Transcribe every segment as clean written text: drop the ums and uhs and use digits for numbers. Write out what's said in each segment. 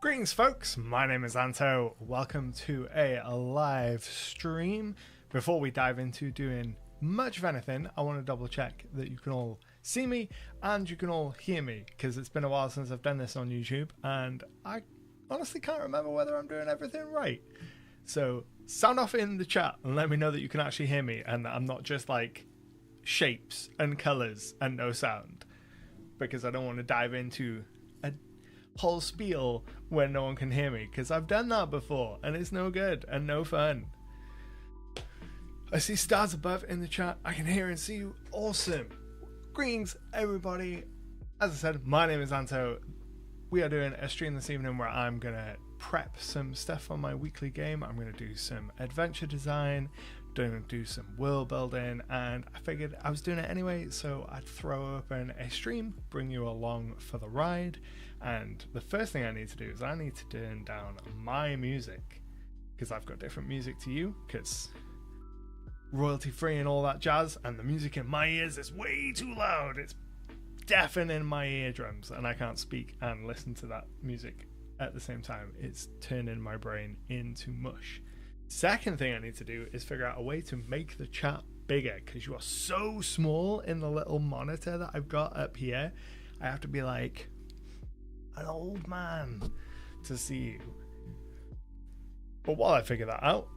Greetings folks, my name is Anto. Welcome to a live stream. Before we dive into doing much of anything, I want to double check that you can all see me and you can all hear me, because it's been a while since I've done this on YouTube and I honestly can't remember whether I'm doing everything right. So sound off in the chat and let me know that you can actually hear me and that I'm not just like shapes and colors and no sound, because I don't want to dive into a whole spiel when no one can hear me, because I've done that before and it's no good and no fun. I see stars above in the chat. I can hear and see you. Awesome. Greetings everybody. As I said, my name is Anto. We are doing a stream this evening where I'm gonna prep some stuff on my weekly game. I'm gonna do some adventure design, do some world building, and I figured I was doing it anyway, so I'd throw open a stream, bring you along for the ride. And the first thing I need to do is I need to turn down my music, because I've got different music to you, because royalty free and all that jazz, and the music in my ears is way too loud. It's deafening my eardrums and I can't speak and listen to that music at the same time. It's turning my brain into mush. Second thing I need to do is figure out a way to make the chat bigger, because you are so small in the little monitor that I've got up here. I have to be like an old man to see you. But while I figure that out,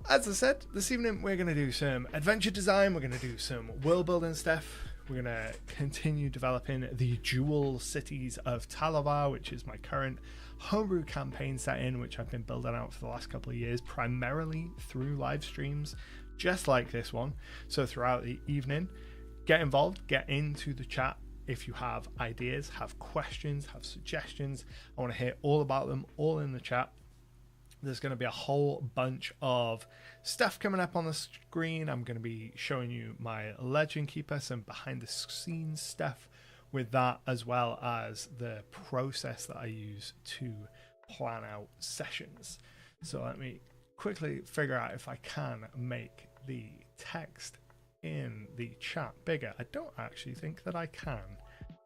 as I said, this evening we're going to do some adventure design, we're going to do some world building stuff, we're going to continue developing the Jewel Cities of Talabar, which is my current homebrew campaign setting, which I've been building out for the last couple of years, primarily through live streams, just like this one. So throughout the evening, get involved, get into the chat. If you have ideas, have questions, have suggestions, I want to hear all about them, all in the chat. There's going to be a whole bunch of stuff coming up on the screen. I'm going to be showing you my Legend Keeper, some behind the scenes stuff with that, as well as the process that I use to plan out sessions. So let me quickly figure out if I can make the text in the chat bigger. I don't actually think that I can,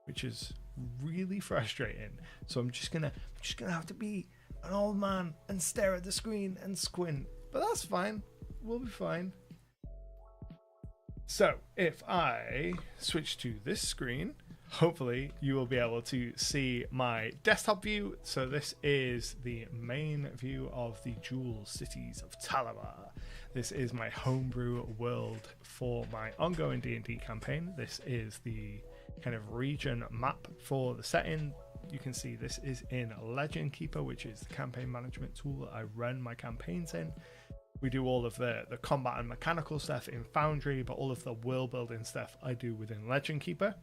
which is really frustrating. So I'm just gonna have to be an old man and stare at the screen and squint, but that's fine. We'll be fine. So if I switch to this screen, hopefully you will be able to see my desktop view. So this is the main view of the Jewel Cities of Talabar. This is my homebrew world for my ongoing D&D campaign. This is the kind of region map for the setting. You can see this is in Legend Keeper, which is the campaign management tool that I run my campaigns in. We do all of the combat and mechanical stuff in Foundry, but all of the world building stuff I do within Legend Keeper.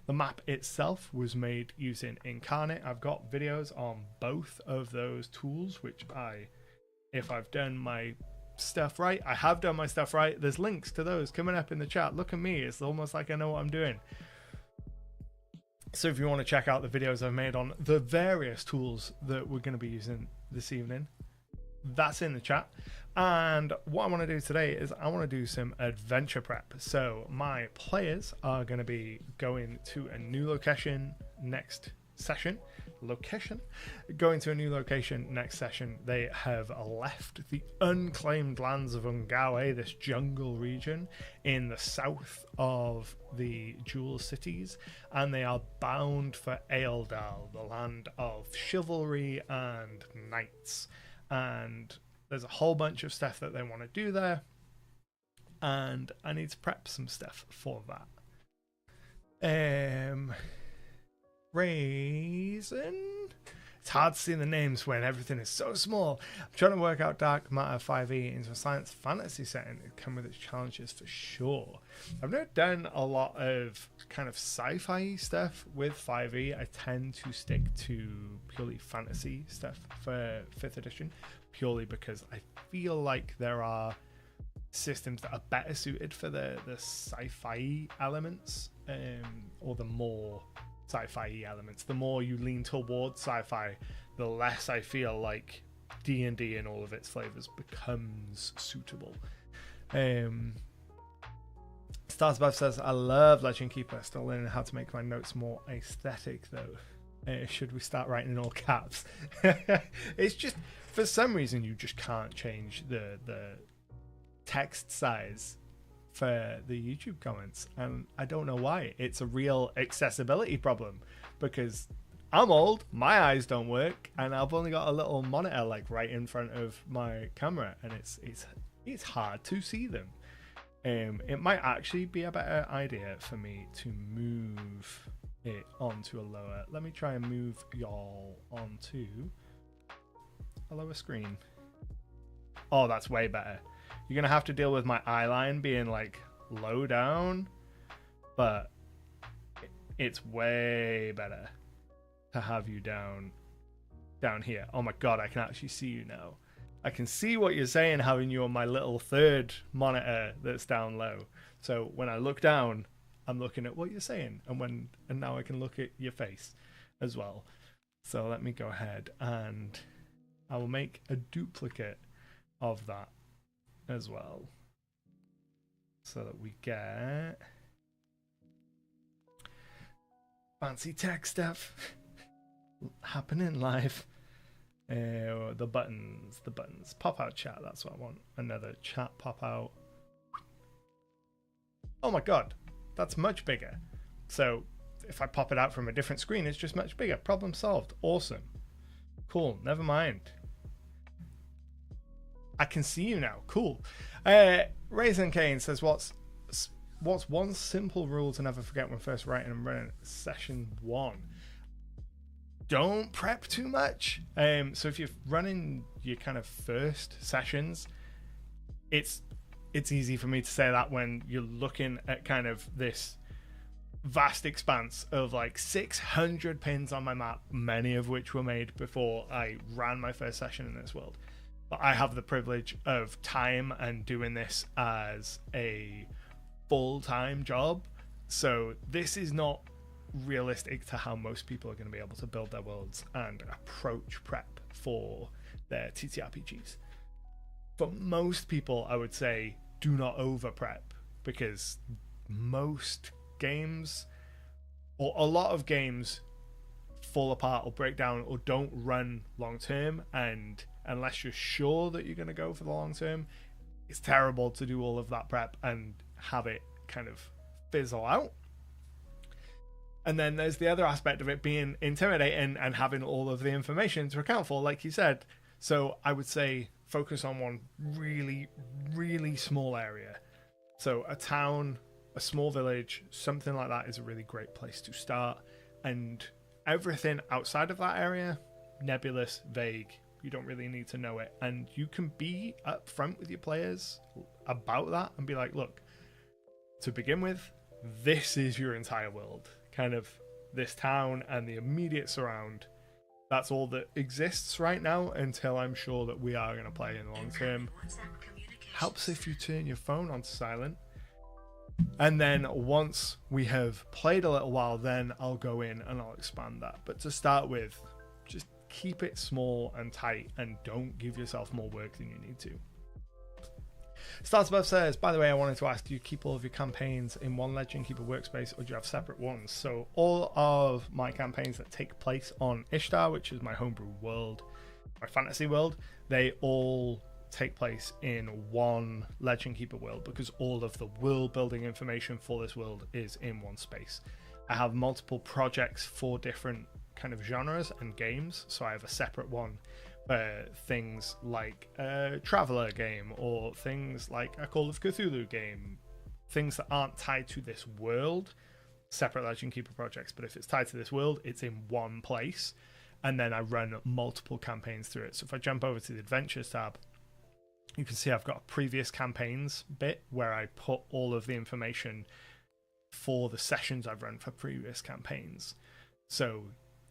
The map itself was made using Incarnate. I've got videos on both of those tools, which if I've done my stuff right, I have done my stuff right. There's links to those coming up in the chat. Look at me, it's almost like I know what I'm doing. So if you want to check out the videos I've made on the various tools that we're going to be using this evening, that's in the chat. And what I want to do today is I want to do some adventure prep. So my players are going to be going to a new location next session. Going to a new location next session. They have left the unclaimed lands of Ungawe, this jungle region in the south of the Jewel Cities, and they are bound for Aeldal, the land of chivalry and knights. And there's a whole bunch of stuff that they want to do there, and I need to prep some stuff for that. Raisin? It's hard to see the names when everything is so small. I'm trying to work out Dark Matter 5e into a science fantasy setting. It come with its challenges for sure. I've not done a lot of kind of sci-fi stuff with 5e. I tend to stick to purely fantasy stuff for 5th edition, purely because I feel like there are systems that are better suited for the sci-fi elements, or the more sci-fi elements. The more you lean towards sci-fi, the less I feel like D&D and all of its flavors becomes suitable. Stars Above says, I love Legend Keeper. Still learning how to make my notes more aesthetic though. should we start writing in all caps? It's just, for some reason, you just can't change the text size for the YouTube comments, and I don't know why. It's a real accessibility problem, because I'm old, my eyes don't work, and I've only got a little monitor like right in front of my camera, and it's hard to see them. It might actually be a better idea for me to move it onto a lower. Let me try and move y'all onto a lower screen. Oh, that's way better. You're gonna have to deal with my eye line being like low down, but it's way better to have you down here. Oh my god, I can actually see you now. I can see what you're saying having you on my little third monitor that's down low. So when I look down, I'm looking at what you're saying, and now I can look at your face as well. So let me go ahead and I will make a duplicate of that as well, so that we get fancy tech stuff happening live. The buttons, pop out chat, that's what I want. Another chat pop out. Oh my god, that's much bigger. So if I pop it out from a different screen, it's just much bigger. Problem solved. Awesome. Cool, never mind. I can see you now. Cool. Raisin Kane says, what's one simple rule to never forget when first writing and running session 1? Don't prep too much. So if you're running your kind of first sessions, it's easy for me to say that when you're looking at kind of this vast expanse of like 600 pins on my map, many of which were made before I ran my first session in this world. But I have the privilege of time and doing this as a full-time job. So this is not realistic to how most people are going to be able to build their worlds and approach prep for their TTRPGs. For most people, I would say do not over prep, because most games, or a lot of games, fall apart or break down or don't run long term, and unless you're sure that you're going to go for the long term, it's terrible to do all of that prep and have it kind of fizzle out. And then there's the other aspect of it being intimidating and having all of the information to account for, like you said. So I would say focus on one really, really small area. So a town, a small village, something like that is a really great place to start. And everything outside of that area, nebulous, vague. You don't really need to know it. And you can be upfront with your players about that and be like, look, to begin with, this is your entire world. Kind of this town and the immediate surround. That's all that exists right now until I'm sure that we are going to play in the long term. Helps if you turn your phone on silent. And then once we have played a little while, then I'll go in and I'll expand that. But to start with, just keep it small and tight and don't give yourself more work than you need to. Startsabove says, by the way, I wanted to ask, do you keep all of your campaigns in one Legend Keeper workspace, or do you have separate ones? So all of my campaigns that take place on Ishtar, which is my homebrew world, my fantasy world, they all take place in one Legend Keeper world, because all of the world building information for this world is in one space. I have multiple projects for different kind of genres and games, so I have a separate one. Things like a Traveller game, or things like a Call of Cthulhu game, things that aren't tied to this world, separate Legend Keeper projects. But if it's tied to this world, it's in one place, and then I run multiple campaigns through it. So if I jump over to the Adventures tab, you can see I've got a previous campaigns bit where I put all of the information for the sessions I've run for previous campaigns. So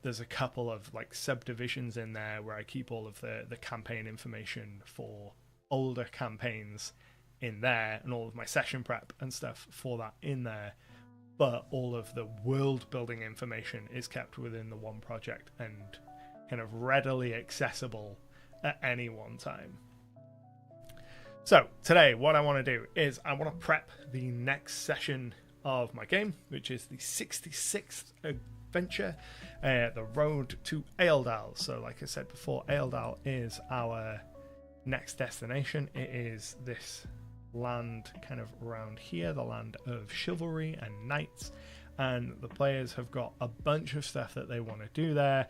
there's a couple of like subdivisions in there where I keep all of the campaign information for older campaigns in there, and all of my session prep and stuff for that in there. But all of the world building information is kept within the one project and kind of readily accessible at any one time. So today what I want to do is I want to prep the next session of my game, which is the 66th adventure, the road to Eildal. So like I said before, Eildal is our next destination. It is this land kind of around here, the land of chivalry and knights, and the players have got a bunch of stuff that they want to do there,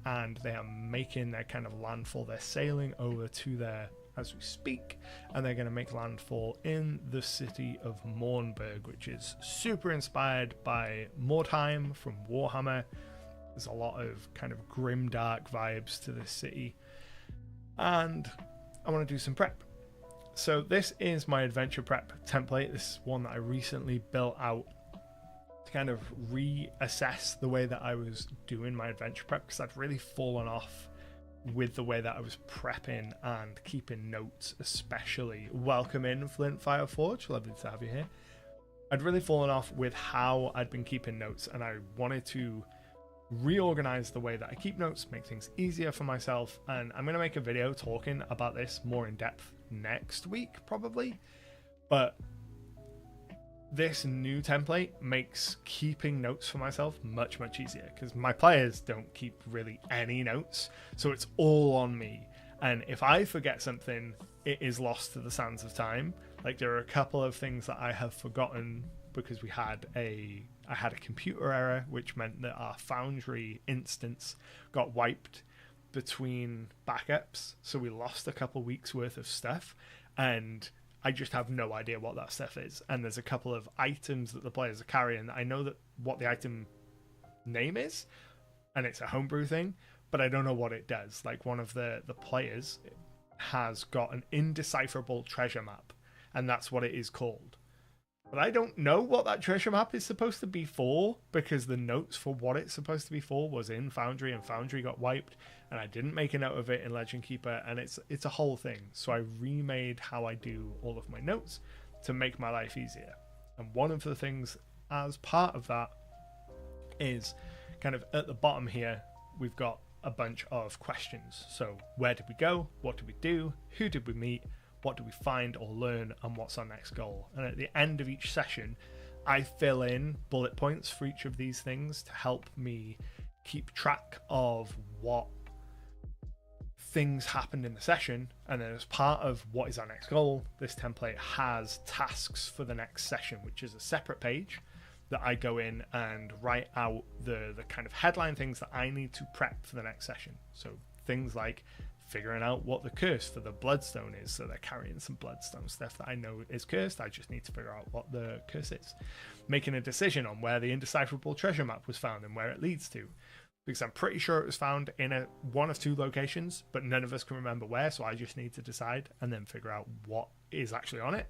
and they are making their kind of landfall. They're sailing over to there as we speak, and they're going to make landfall in the city of Mornburg, which is super inspired by Mordheim from Warhammer. There's a lot of kind of grim dark vibes to this city, and I want to do some prep. So this is my adventure prep template. This is one that I recently built out to kind of reassess the way that I was doing my adventure prep, because I'd really fallen off with the way that I was prepping and keeping notes, especially. Welcome in, Flint Fireforge, lovely to have you here. I'd really fallen off with how I'd been keeping notes, and I wanted to reorganize the way that I keep notes, make things easier for myself, and I'm going to make a video talking about this more in depth next week probably. But this new template makes keeping notes for myself much easier, because my players don't keep really any notes, so it's all on me, and if I forget something, it is lost to the sands of time. Like, there are a couple of things that I have forgotten because I had a computer error, which meant that our Foundry instance got wiped between backups, so we lost a couple weeks worth of stuff, and I just have no idea what that stuff is. And there's a couple of items that the players are carrying that I know that what the item name is, and it's a homebrew thing, but I don't know what it does. Like, one of the players has got an indecipherable treasure map, and that's what it is called. But I don't know what that treasure map is supposed to be for, because the notes for what it's supposed to be for was in Foundry, and Foundry got wiped, and I didn't make a note of it in Legend Keeper, and it's a whole thing. So I remade how I do all of my notes to make my life easier. And one of the things as part of that is kind of at the bottom here, we've got a bunch of questions. So where did we go? What did we do? Who did we meet? What do we find or learn, and what's our next goal? And at the end of each session, I fill in bullet points for each of these things to help me keep track of what things happened in the session. And then as part of what is our next goal, this template has tasks for the next session, which is a separate page that I go in and write out the kind of headline things that I need to prep for the next session. So things like figuring out what the curse for the bloodstone is, so they're carrying some bloodstone stuff that I know is cursed. I just need to figure out what the curse is. Making a decision on where the indecipherable treasure map was found and where it leads to, because I'm pretty sure it was found in one of two locations, but none of us can remember where, so I just need to decide and then figure out what is actually on it.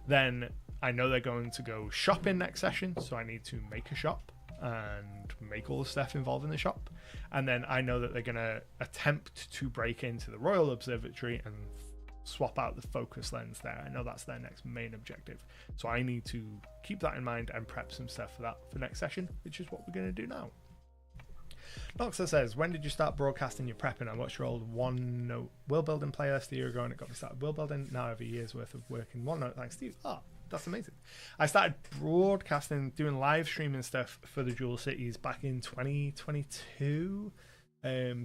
Then I know they're going to go shopping next session, so I need to make a shop and make all the stuff involved in the shop. And then I know that they're going to attempt to break into the Royal Observatory and swap out the focus lens there. I know that's their next main objective, so I need to keep that in mind and prep some stuff for that for next session, which is what we're going to do now. Noxa says, when did you start broadcasting your prepping? I watched your old OneNote Worldbuilding playlist a year ago, and it got me started Worldbuilding. Now I have a year's worth of work in OneNote, thanks to you. That's amazing. I started broadcasting, doing live streaming stuff for the Jewel Cities back in 2022,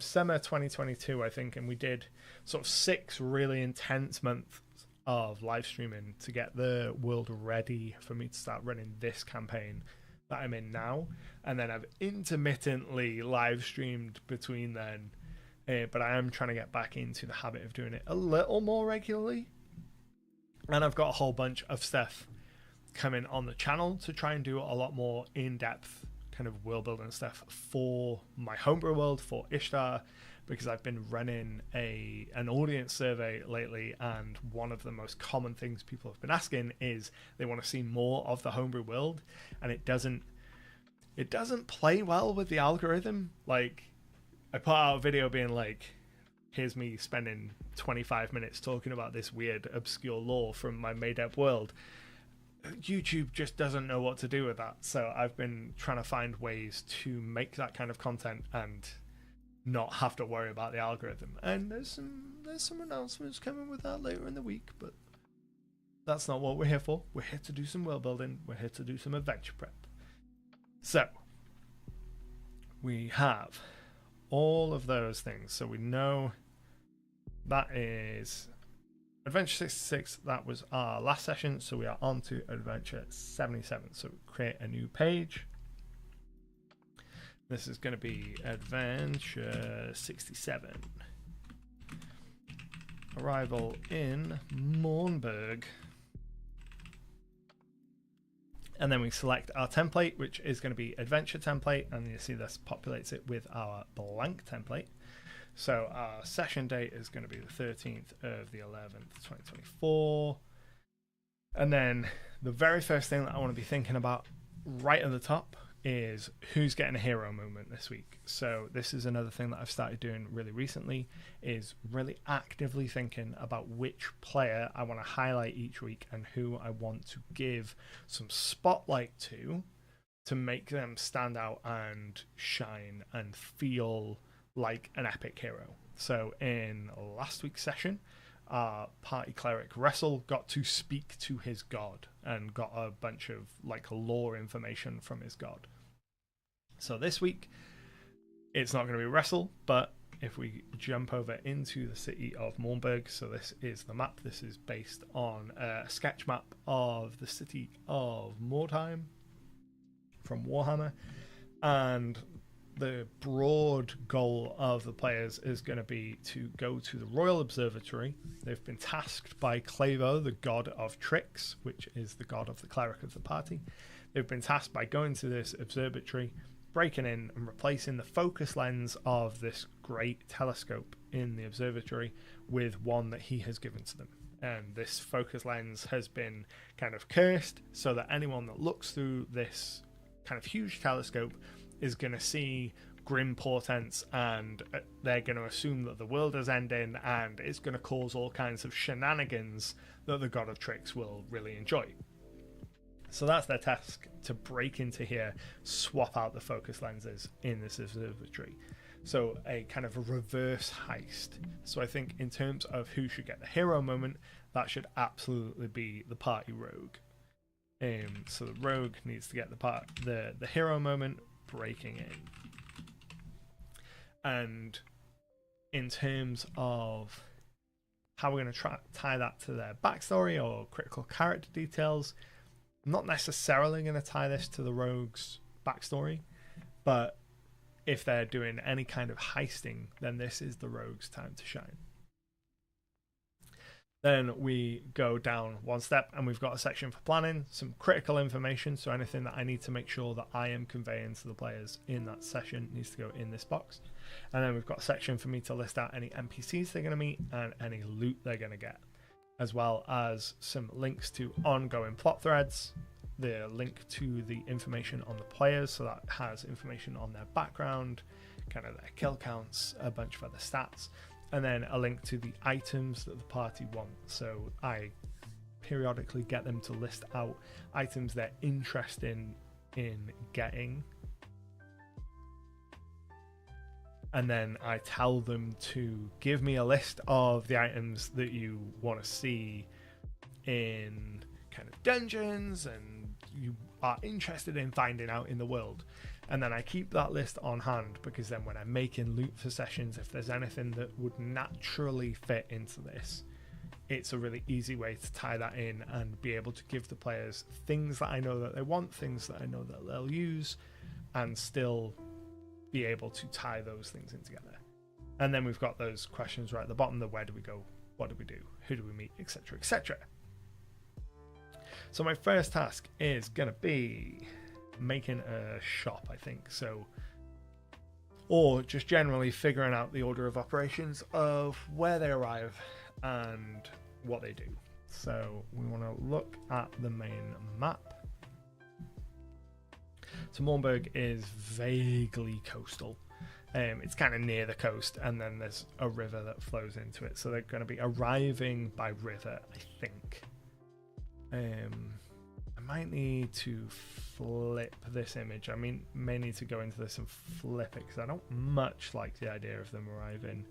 summer 2022, I think, and we did sort of 6 really intense months of live streaming to get the world ready for me to start running this campaign that I'm in now. And then I've intermittently live streamed between then, but I am trying to get back into the habit of doing it a little more regularly. And I've got a whole bunch of stuff coming on the channel to try and do a lot more in-depth kind of world building stuff for my homebrew world, for Ishtar, because I've been running an audience survey lately, and one of the most common things people have been asking is they want to see more of the homebrew world, and it doesn't play well with the algorithm. Like, I put out a video being like, here's me spending 25 minutes talking about this weird obscure lore from my made-up world. YouTube just doesn't know what to do with that, so I've been trying to find ways to make that kind of content and not have to worry about the algorithm. And there's some announcements coming with that later in the week, but that's not what we're here for. We're here to do some world building. We're here to do some adventure prep. So we have all of those things. So we know that is Adventure 66. That was our last session. So we are on to Adventure 77. So create a new page. This is going to be Adventure 67. Arrival in Mournburg. And then we select our template, which is going to be Adventure template. And you see this populates it with our blank template. So our session date is going to be the 13th of the 11th, 2024. And then the very first thing that I want to be thinking about right at the top is who's getting a hero moment this week. So this is another thing that I've started doing really recently, is really actively thinking about which player I want to highlight each week and who I want to give some spotlight to make them stand out and shine and feel like an epic hero. So in last week's session, our party cleric Wrestle got to speak to his god and got a bunch of like lore information from his god. So this week it's not going to be Wrestle, but if we jump over into the city of Mournburg, so this is the map. This is based on a sketch map of the city of Mordheim from Warhammer, and the broad goal of the players is going to be to go to the Royal Observatory. They've been tasked by Clavo, the god of tricks, which is the god of the cleric of the party. They've been tasked by going to this observatory, breaking in and replacing the focus lens of this great telescope in the observatory with one that he has given to them. And this focus lens has been kind of cursed, so that anyone that looks through this kind of huge telescope is going to see grim portents, and they're going to assume that the world is ending, and it's going to cause all kinds of shenanigans that the god of tricks will really enjoy. So that's their task, to break into here, swap out the focus lenses in this observatory. So a kind of a reverse heist. So I think in terms of who should get the hero moment, that should absolutely be the party rogue. So the rogue needs to get the hero moment, breaking in. And in terms of how we're going to tie that to their backstory or critical character details, I'm not necessarily going to tie this to the rogue's backstory, but if they're doing any kind of heisting, then this is the rogue's time to shine. Then we go down one step and we've got a section for planning, some critical information. So anything that I need to make sure that I am conveying to the players in that session needs to go in this box. And then we've got a section for me to list out any NPCs they're going to meet and any loot they're going to get, as well as some links to ongoing plot threads, the link to the information on the players, so that has information on their background, kind of their kill counts, a bunch of other stats, and then a link to the items that the party want. So I periodically get them to list out items they're interested in getting, and then I tell them to give me a list of the items that you want to see in kind of dungeons and you are interested in finding out in the world. And then I keep that list on hand, because then when I'm making loot for sessions, if there's anything that would naturally fit into this, it's a really easy way to tie that in and be able to give the players things that I know that they want, things that I know that they'll use, and still be able to tie those things in together. And then we've got those questions right at the bottom, the where do we go, what do we do, who do we meet, etc., etc. So my first task is going to be making a shop, I think. So, or just generally figuring out the order of operations of where they arrive and what they do. So we want to look at the main map. So Mournburg is vaguely coastal. It's kind of near the coast, and then there's a river that flows into it. So they're going to be arriving by river, I think. I might need to flip this image. I may need to go into this and flip it, because I don't much like the idea of them arriving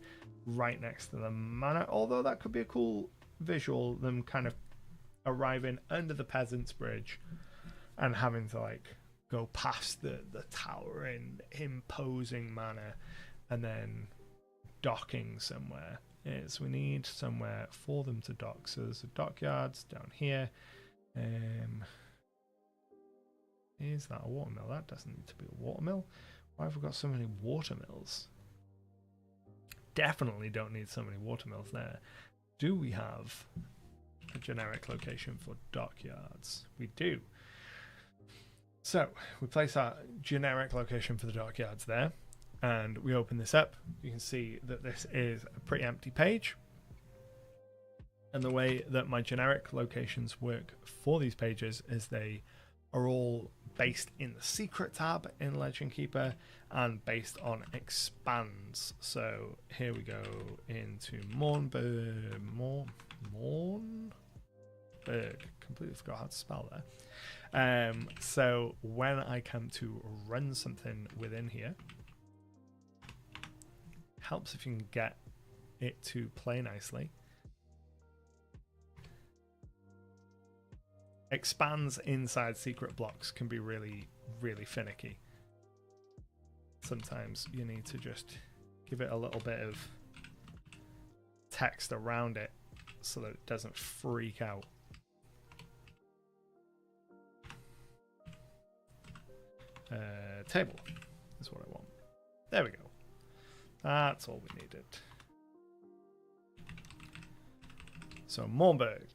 right next to the manor, although that could be a cool visual, them kind of arriving under the peasants bridge and having to like go past the towering, imposing manor, and then docking somewhere. Is we need somewhere for them to dock. So there's a dockyards down here. Is that a watermill? That doesn't need to be a watermill. Why have we got so many watermills? Definitely don't need so many watermills there. Do we have a generic location for dockyards? We do. So we place our generic location for the dockyards there, and we open this up. You can see that this is a pretty empty page. And the way that my generic locations work for these pages is they are all based in the secret tab in Legend Keeper and based on expands. So here we go into Mournberg. Completely forgot how to spell there. So when I come to run something within here, helps if you can get it to play nicely. Expands inside secret blocks can be really, really finicky. Sometimes you need to just give it a little bit of text around it so that it doesn't freak out. Table is what I want. There we go. That's all we needed. So Mournberg.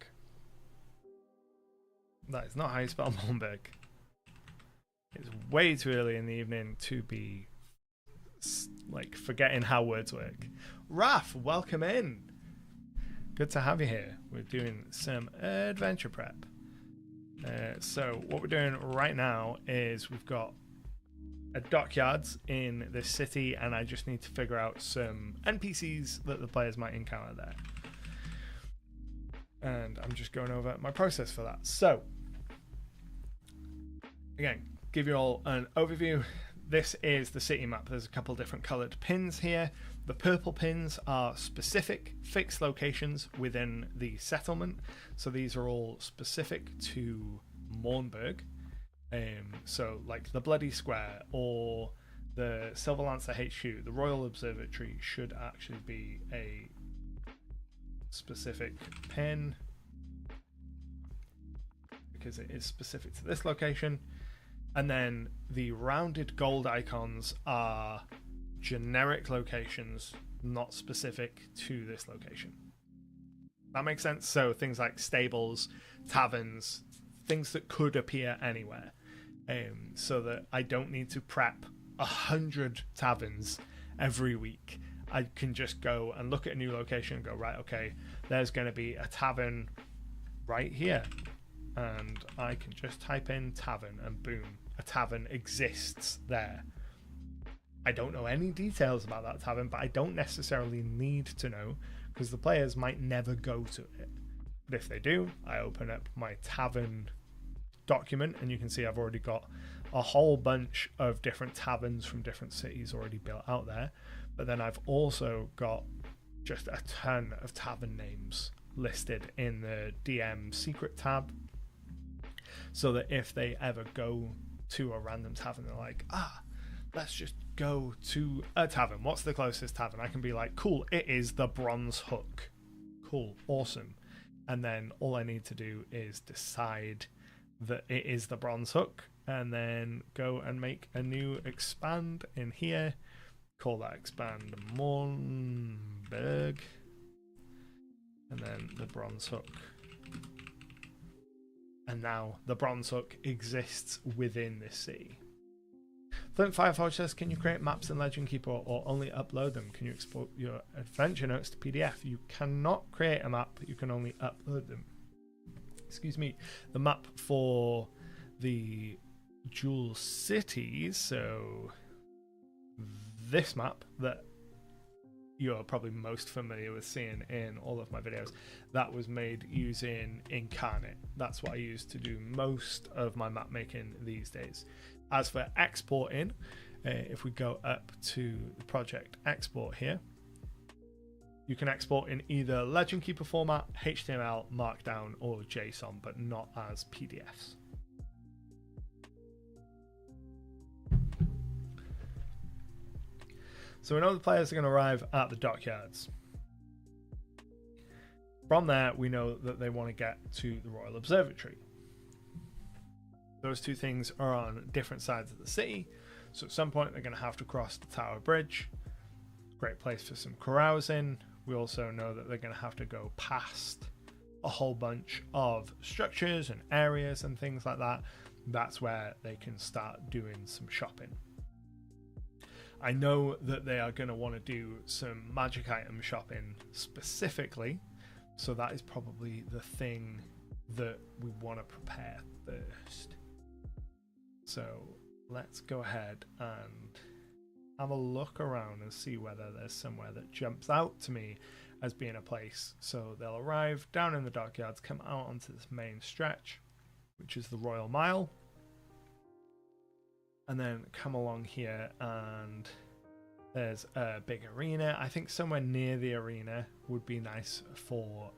That is not how you spell Mournberg. It's way too early in the evening to be like forgetting how words work. Raf, welcome in. Good to have you here. We're doing some adventure prep. So what we're doing right now is we've got a dockyards in this city, and I just need to figure out some NPCs that the players might encounter there. And I'm just going over my process for that. So, again, give you all an overview. This is the city map. There's a couple different coloured pins here. The purple pins are specific fixed locations within the settlement. So these are all specific to Mournberg. So like the Bloody Square or the Silver Lancer HQ, the Royal Observatory should actually be a specific pin because it is specific to this location. And then the rounded gold icons are generic locations not specific to this location. That makes sense? So things like stables, taverns, things that could appear anywhere. So that I don't need to prep 100 taverns every week. I can just go and look at a new location and go, right, okay, there's going to be a tavern right here. And I can just type in tavern and boom, a tavern exists there. I don't know any details about that tavern, but I don't necessarily need to know because the players might never go to it. But if they do, I open up my tavern document and you can see I've already got a whole bunch of different taverns from different cities already built out there. But then I've also got just a ton of tavern names listed in the DM secret tab, so that if they ever go to a random tavern, they're like, let's just go to a tavern. What's the closest tavern? I can be like, cool, it is the Bronze Hook. Cool, awesome. And then all I need to do is decide that it is the Bronze Hook, and then go and make a new expand in here. Call that expand Mournberg, and then the Bronze Hook. And now the Bronze Hook exists within this city. Flint Fireforge says, can you create maps in Legend Keeper or only upload them? Can you export your adventure notes to PDF? You cannot create a map, you can only upload them. Excuse me. The map for the Jewel Cities, so this map that you're probably most familiar with seeing in all of my videos, that was made using Incarnate. That's what I use to do most of my map making these days. As for exporting, if we go up to the project export here, you can export in either Legend Keeper format, HTML, Markdown, or JSON, but not as PDFs. So we know the players are going to arrive at the dockyards. From there, we know that they want to get to the Royal Observatory. Those two things are on different sides of the city, so at some point they're going to have to cross the Tower Bridge. Great place for some carousing. We also know that they're going to have to go past a whole bunch of structures and areas and things like that. That's where they can start doing some shopping. I know that they are going to want to do some magic item shopping specifically, so that is probably the thing that we want to prepare first. So let's go ahead and have a look around and see whether there's somewhere that jumps out to me as being a place. So they'll arrive down in the dockyards, come out onto this main stretch, which is the Royal Mile, and then come along here, and there's a big arena. I think somewhere near the arena would be nice for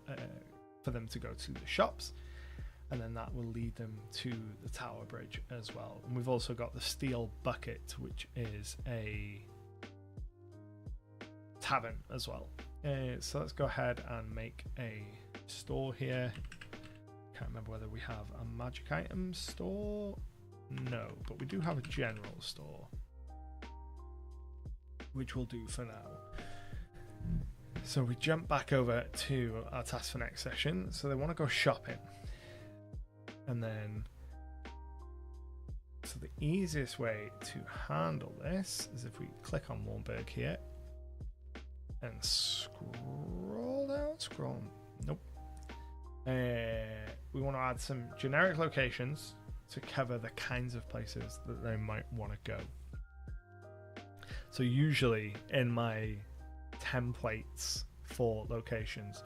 them to go to the shops, and then that will lead them to the Tower Bridge as well. And we've also got the Steel Bucket, which is a tavern as well. So let's go ahead and make a store here. Can't remember whether we have a magic item store. No, but we do have a general store, which we'll do for now. So we jump back over to our task for next session. So they want to go shopping. And then, so the easiest way to handle this is if we click on Worldbuilding here and scroll down, nope. We want to add some generic locations to cover the kinds of places that they might want to go. So usually in my templates for locations,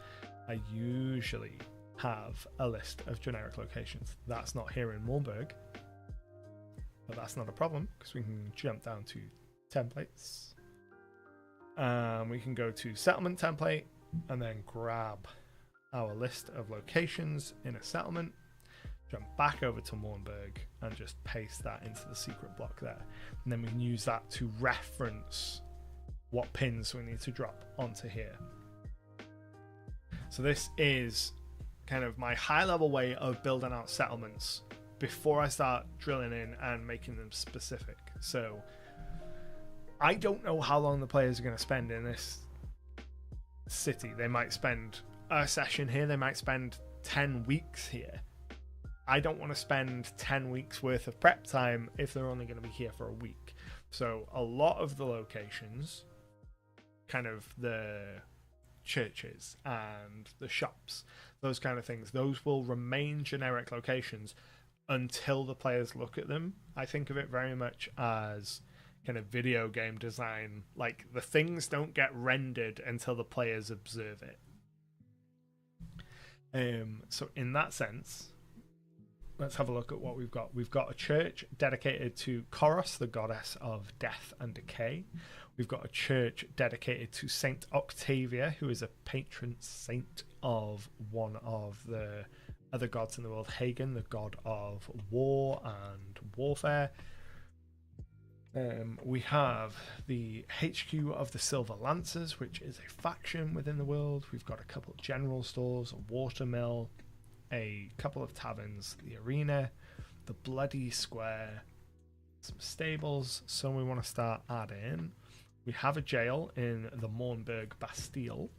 I usually have a list of generic locations. That's not here in Worldbuilding, but that's not a problem because we can jump down to templates. We can go to settlement template and then grab our list of locations in a settlement, jump back over to Worldbuilding and just paste that into the secret block there. And then we can use that to reference what pins we need to drop onto here. So this is kind of my high level way of building out settlements before I start drilling in and making them specific. So I don't know how long the players are going to spend in this city. They might spend a session here, they might spend 10 weeks here. I don't want to spend 10 weeks worth of prep time if they're only going to be here for a week. So a lot of the locations, kind of the churches and the shops, those kind of things, those will remain generic locations until the players look at them. I think of it very much as kind of video game design, like the things don't get rendered until the players observe it. So in that sense, let's have a look at what we've got. We've got a church dedicated to Coros, the goddess of death and decay. We've got a church dedicated to Saint Octavia, who is a patron saint of one of the other gods in the world, Hagen, the god of war and warfare. We have the HQ of the Silver Lancers, which is a faction within the world. We've got a couple of general stores, a watermill, a couple of taverns, the arena, the Bloody Square, some stables. So we want to start adding. We have a jail in the Mornburg Bastille.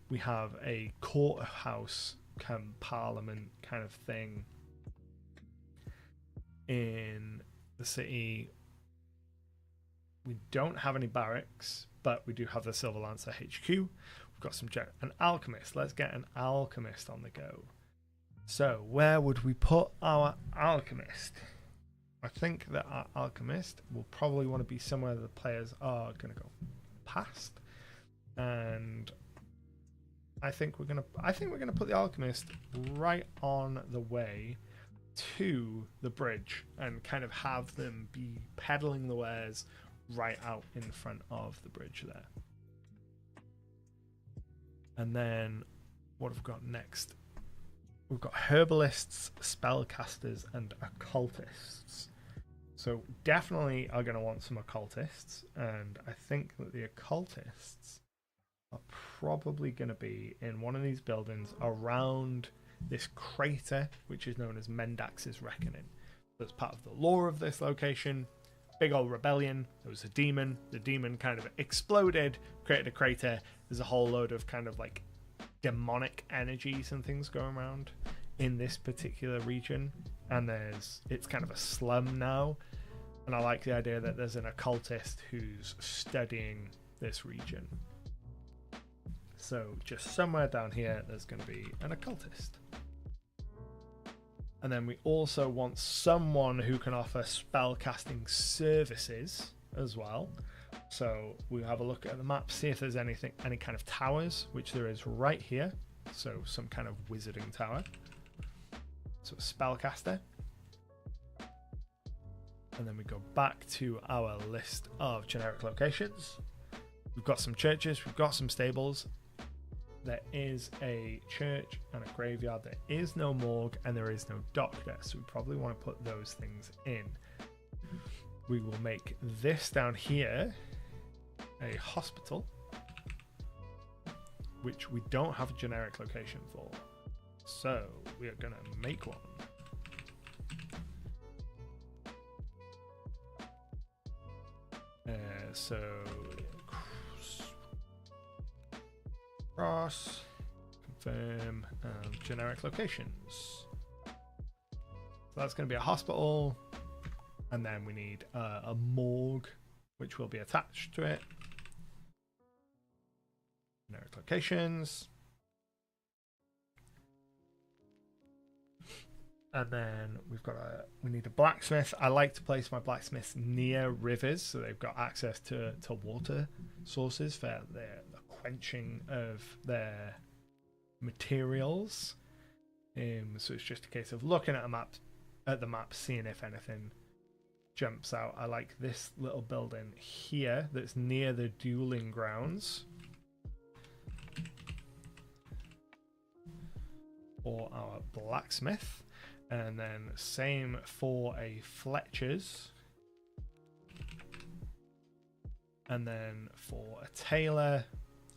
We have a courthouse, parliament kind of thing in the city. We don't have any barracks, but we do have the Silver Lancer HQ. We've got an alchemist. Let's get an alchemist on the go. So where would we put our alchemist? I think that our alchemist will probably want to be somewhere the players are going to go past, and I think we're gonna put the alchemist right on the way to the bridge and kind of have them be peddling the wares right out in front of the bridge there. And then what have we got next? We've got herbalists, spellcasters, and occultists. So definitely are going to want some occultists, and I think that the occultists are probably going to be in one of these buildings around this crater, which is known as Mendax's Reckoning. That's part of the lore of this location. Big old rebellion. There was a demon. The demon kind of exploded, created a crater. There's a whole load of kind of like demonic energies and things going around in this particular region, and it's kind of a slum now. And I like the idea that there's an occultist who's studying this region. So just somewhere down here there's going to be an occultist. And then we also want someone who can offer spellcasting services as well. So we'll have a look at the map, see if there's any kind of towers, which there is right here. So some kind of wizarding tower. So a spellcaster. And then we go back to our list of generic locations. We've got some churches, we've got some stables. There is a church and a graveyard. There is no morgue and there is no doctor. So we probably want to put those things in. We will make this down here a hospital, which we don't have a generic location for. So we are going to make one. So cross, confirm, generic locations. So that's going to be a hospital, and then we need a morgue, which will be attached to it. Generic locations. And then we need a blacksmith. I like to place my blacksmiths near rivers, so they've got access to water sources for the quenching of their materials. So it's just a case of looking at the map, seeing if anything jumps out. I like this little building here that's near the dueling grounds for our blacksmith. And then same for a Fletcher's. And then for a tailor,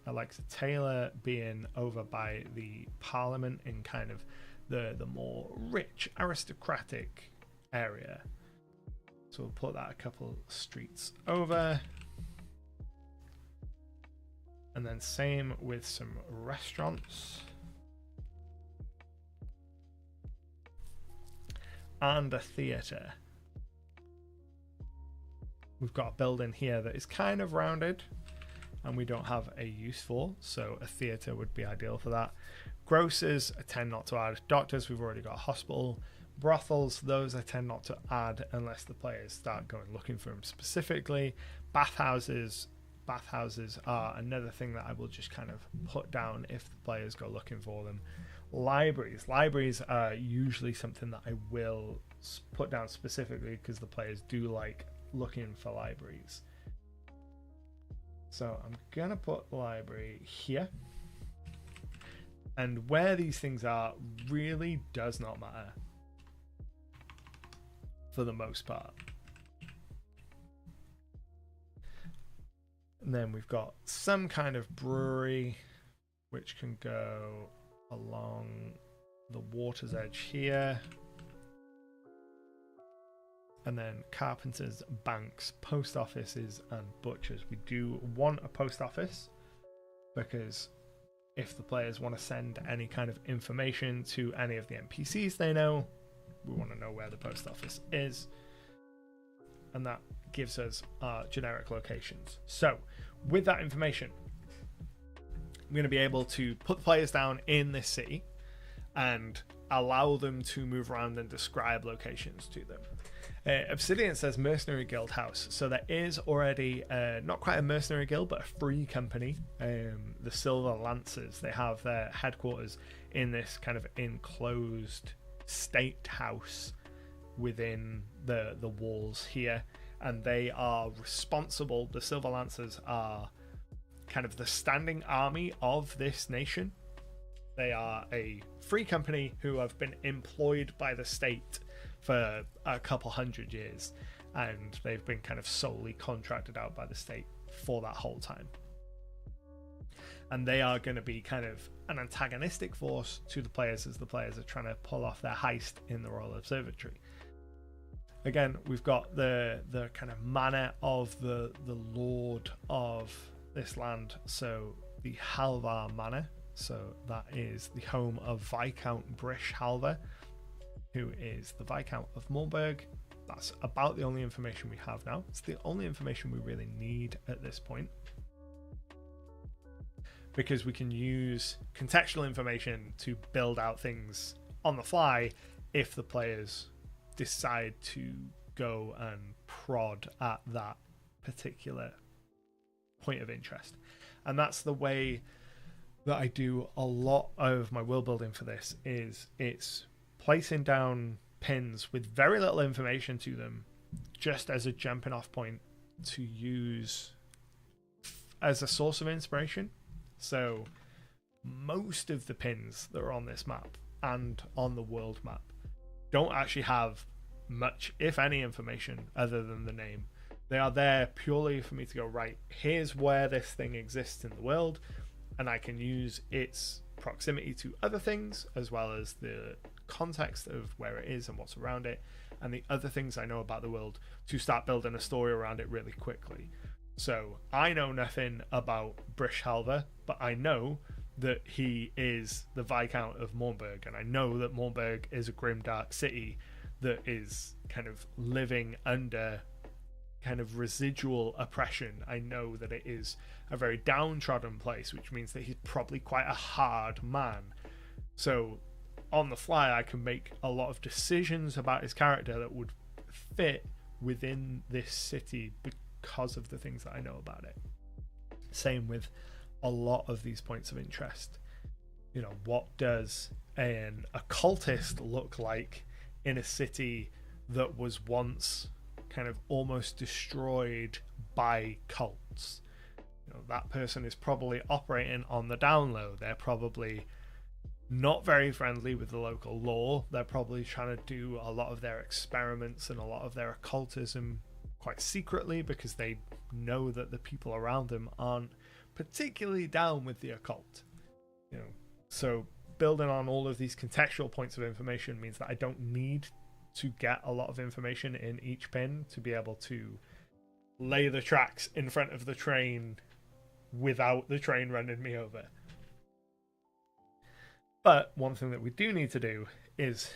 I like the tailor being over by the Parliament in kind of the more rich aristocratic area. So we'll put that a couple streets over. And then same with some restaurants. And a theatre. We've got a building here that is kind of rounded and we don't have a use for, so a theatre would be ideal for that. Grocers I tend not to add. Doctors, we've already got a hospital. Brothels, those I tend not to add unless the players start going looking for them specifically. Bathhouses are another thing that I will just kind of put down if the players go looking for them. Libraries are usually something that I will put down specifically because the players do like looking for libraries. So I'm gonna put library here, and where these things are really does not matter for the most part. And then we've got some kind of brewery which can go along the water's edge here, and then carpenters, banks, post offices and butchers. We do want a post office because if the players want to send any kind of information to any of the NPCs they know, we want to know where the post office is, and that gives us our generic locations. So with that information, I'm going to be able to put the players down in this city and allow them to move around and describe locations to them. Obsidian says Mercenary Guild House. So there is already not quite a mercenary guild, but a free company, the Silver Lancers. They have their headquarters in this kind of enclosed state house within the walls here, and they are responsible. The Silver Lancers are kind of the standing army of this nation. They are a free company who have been employed by the state for a couple hundred years, and they've been kind of solely contracted out by the state for that whole time. And they are going to be kind of an antagonistic force to the players as the players are trying to pull off their heist in the Royal Observatory. Again, we've got the kind of manor of the lord of this land, so the Halvar Manor. So that is the home of Viscount Brish Halvar, who is the Viscount of Mornburg. That's about the only information we have now. It's the only information we really need at this point, because we can use contextual information to build out things on the fly if the players decide to go and prod at that particular point of interest. And that's the way that I do a lot of my world building for this, is it's placing down pins with very little information to them just as a jumping off point to use as a source of inspiration. So most of the pins that are on this map and on the world map don't actually have much, if any, information other than the name. They are there purely for me to go, right, here's where this thing exists in the world, and I can use its proximity to other things as well as the context of where it is and what's around it and the other things I know about the world to start building a story around it really quickly. So I know nothing about Brish Halvar, but I know that he is the Viscount of Mornburg, and I know that Mornburg is a grimdark city that is kind of living under kind of residual oppression. I know that it is a very downtrodden place, which means that he's probably quite a hard man. So on the fly, I can make a lot of decisions about his character that would fit within this city because of the things that I know about it. Same with a lot of these points of interest. You know, what does an occultist look like in a city that was once kind of almost destroyed by cults? You know, that person is probably operating on the down low. They're probably not very friendly with the local law. They're probably trying to do a lot of their experiments and a lot of their occultism quite secretly because they know that the people around them aren't particularly down with the occult. You know, so building on all of these contextual points of information means that I don't need to get a lot of information in each pin to be able to lay the tracks in front of the train without the train running me over. But one thing that we do need to do is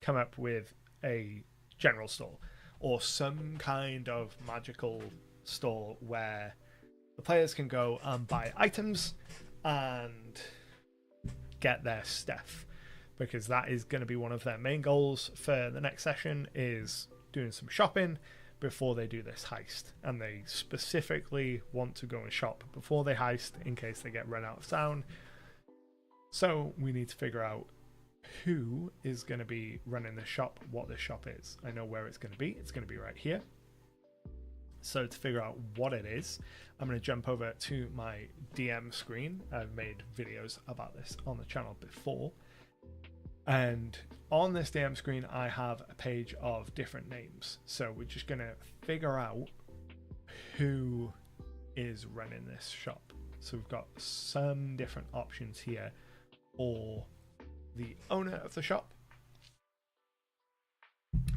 come up with a general store or some kind of magical store where the players can go and buy items and get their stuff, because that is going to be one of their main goals for the next session, is doing some shopping before they do this heist. And they specifically want to go and shop before they heist in case they get run out of town. So we need to figure out who is going to be running the shop, what the shop is. I know where it's going to be. It's going to be right here. So to figure out what it is, I'm going to jump over to my DM screen. I've made videos about this on the channel before. And on this DM screen, I have a page of different names. So we're just going to figure out who is running this shop. So we've got some different options here for the owner of the shop.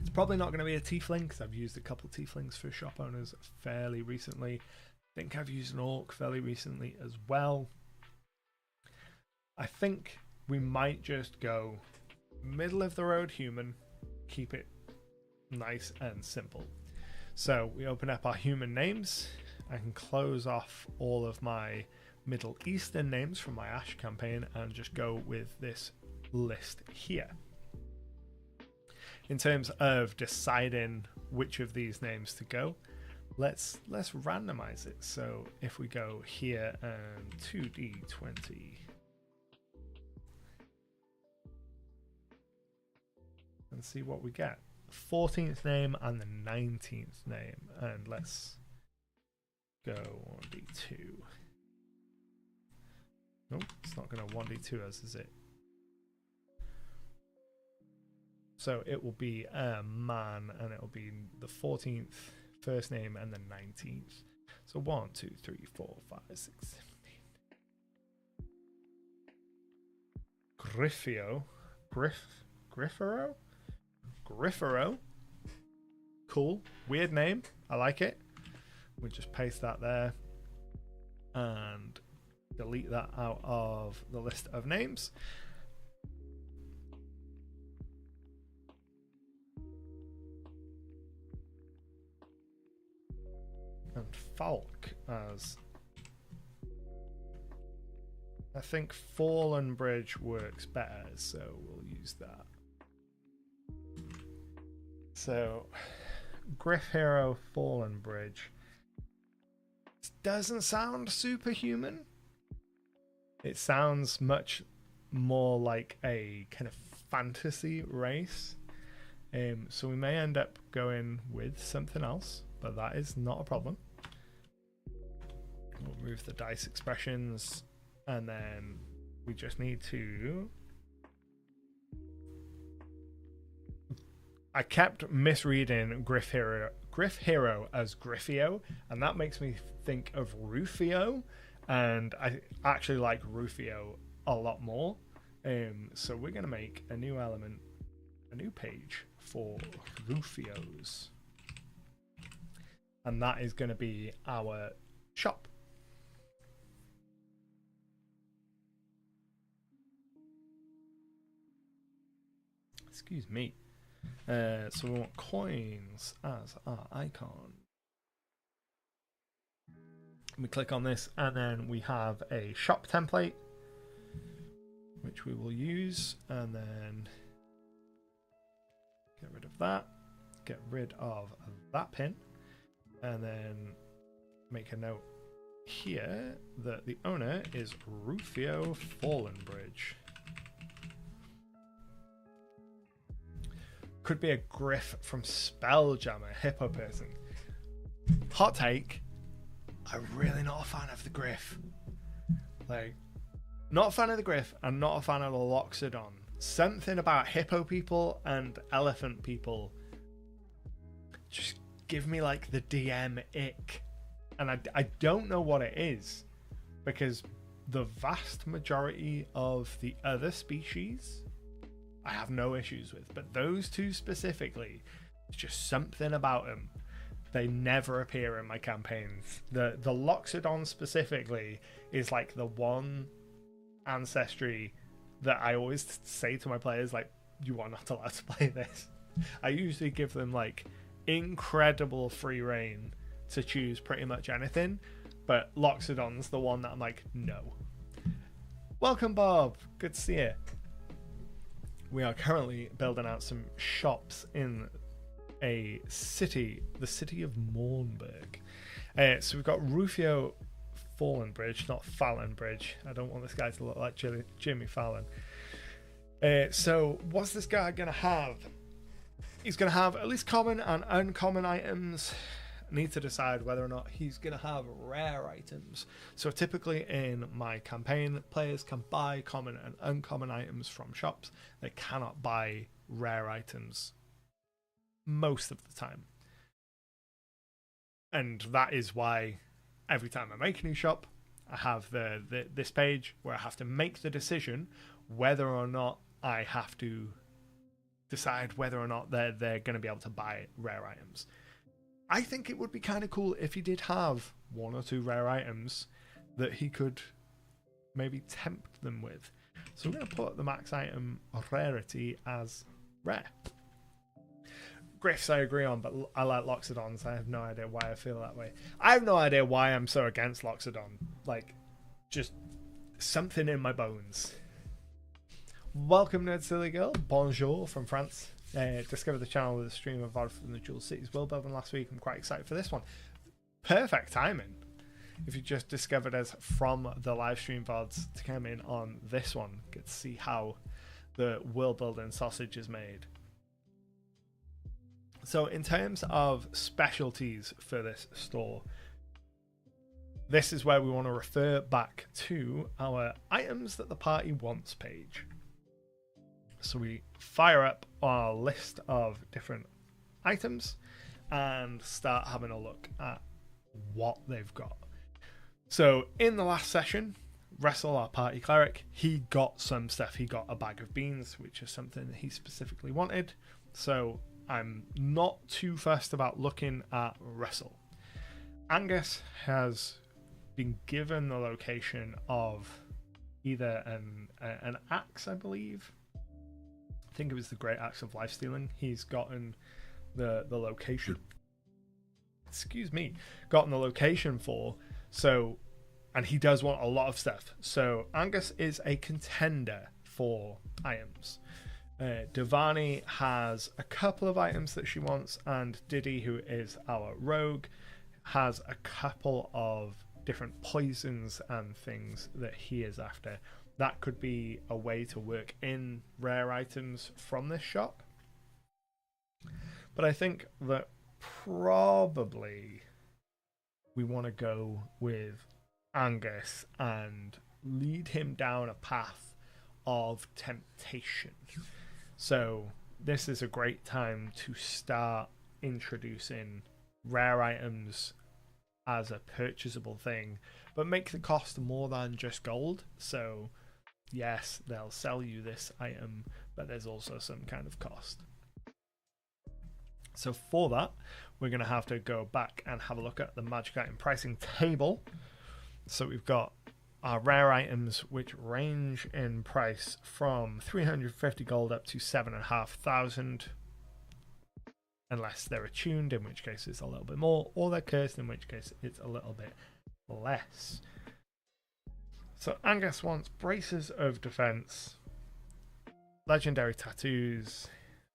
It's probably not going to be a tiefling, because I've used a couple tieflings for shop owners fairly recently. I think I've used an orc fairly recently as well. I think we might just go middle of the road human, keep it nice and simple. So we open up our human names. I can close off all of my Middle Eastern names from my Ash campaign and just go with this list here. In terms of deciding which of these names to go, let's randomize it. So if we go here and 2d20, and see what we get. 14th name and the 19th name, and let's go 1d2. Nope, it's not going to 1d2 us, is it? So it will be a man, and it will be the 14th first name and the 19th. So 1, 2, 3, 4, 5, 6, 7, 8. Griffero. Cool. Weird name. I like it. We'll just paste that there and delete that out of the list of names. And Falk as... I think Fallen Bridge works better, so we'll use that. So, Griff Hero Fallen Bridge doesn't sound superhuman. It sounds much more like a kind of fantasy race. So we may end up going with something else, but that is not a problem. We'll remove the dice expressions, and then we just need to... I kept misreading Griff Hero as Griffio, and that makes me think of Rufio, and I actually like Rufio a lot more. So we're going to make a new element, a new page for Rufios, and that is going to be our shop. Excuse me. So we want coins as our icon. We click on this, and then we have a shop template which we will use, and then get rid of that, get rid of that pin, and then make a note here that the owner is Rufio Fallenbridge. Could be a Griff from Spelljammer, hippo person. Hot take, I'm really not a fan of the Griff. Like, not a fan of the Griff, and not a fan of the Loxodon. Something about hippo people and elephant people just give me like the DM ick. And I don't know what it is, because the vast majority of the other species I have no issues with, but those two specifically, it's just something about them. They never appear in my campaigns. The Loxodon specifically is like the one ancestry that I always say to my players, like, you are not allowed to play this. I usually give them like incredible free reign to choose pretty much anything, but Loxodon's the one that I'm like, no. Welcome, Bob. Good to see you. We are currently building out some shops in a city, the city of Mornburg. So we've got Rufio Fallenbridge, not Fallenbridge. I don't want this guy to look like Jimmy Fallon. So what's this guy going to have? He's going to have at least common and uncommon items. I need to decide whether or not he's going to have rare items. So typically in my campaign, players can buy common and uncommon items from shops. They cannot buy rare items most of the time. And that is why every time I make a new shop, I have this page where I have to make the decision whether or not I have to decide whether or not they're going to be able to buy rare items. I think it would be kind of cool if he did have one or two rare items that he could maybe tempt them with. So we're going to put the max item rarity as rare. Griffs I agree on, but I like Loxodons. I have no idea why I feel that way. I have no idea why I'm so against Loxodon. Like, just something in my bones. Welcome, Nerd Silly Girl. Bonjour from France. Discovered the channel with a stream of VOD from the Jewel Cities Worldbuilding last week. I'm quite excited for this one. Perfect timing. If you just discovered us from the live stream VODs to come in on this one, get to see how the Worldbuilding sausage is made. So in terms of specialties for this store, this is where we want to refer back to our items that the party wants page. So we fire up our list of different items and start having a look at what they've got. So in the last session, Wrestle, our party cleric, he got some stuff. He got a bag of beans, which is something that he specifically wanted. So I'm not too fussed about looking at Wrestle. Angus has been given the location of either an axe, I believe. I think it was the Great Axe of Lifestealing. He's gotten the location. Excuse me. Gotten the location for. So, and he does want a lot of stuff. So Angus is a contender for items. Devani has a couple of items that she wants, and Diddy, who is our rogue, has a couple of different poisons and things that he is after. That could be a way to work in rare items from this shop. But I think that probably we want to go with Angus and lead him down a path of temptation. So this is a great time to start introducing rare items as a purchasable thing, but make the cost more than just gold. So yes, they'll sell you this item, but there's also some kind of cost. So for that, we're going to have to go back and have a look at the magic item pricing table. So we've got our rare items, which range in price from 350 gold up to 7,500, unless they're attuned, in which case it's a little bit more, or they're cursed, in which case it's a little bit less. So Angus wants braces of defense, legendary tattoos,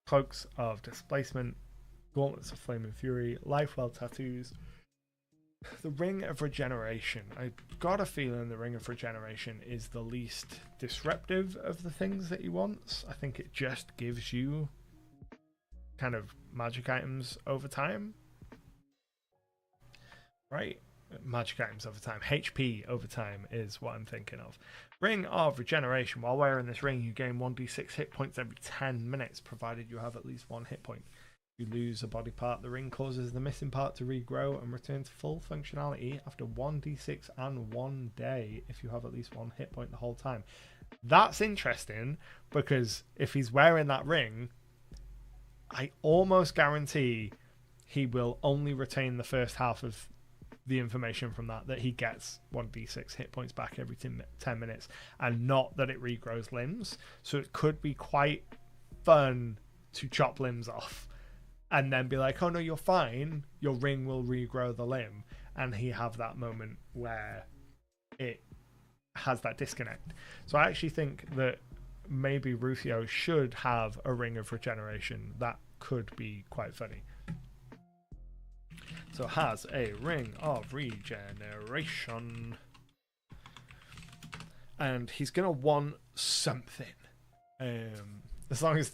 cloaks of displacement, gauntlets of flame and fury, lifewell tattoos, the ring of regeneration. I got a feeling the ring of regeneration is the least disruptive of the things that he wants. I think it just gives you kind of magic items over time, right? Magic items over time, HP over time is what I'm thinking of. Ring of regeneration. While wearing this ring, you gain 1d6 hit points every 10 minutes, provided you have at least one hit point. If you lose a body part, the ring causes the missing part to regrow and return to full functionality after 1d6 and 1 day if you have at least one hit point the whole time. That's interesting, because if he's wearing that ring, I almost guarantee he will only retain the first half of the information from that he gets 1d6 hit points back every 10 minutes, and not that it regrows limbs. So it could be quite fun to chop limbs off and then be like, oh no, you're fine, your ring will regrow the limb, and he have that moment where it has that disconnect. So I actually think that maybe Rufio should have a ring of regeneration. That could be quite funny. So it has a ring of regeneration, and he's gonna want something, as long as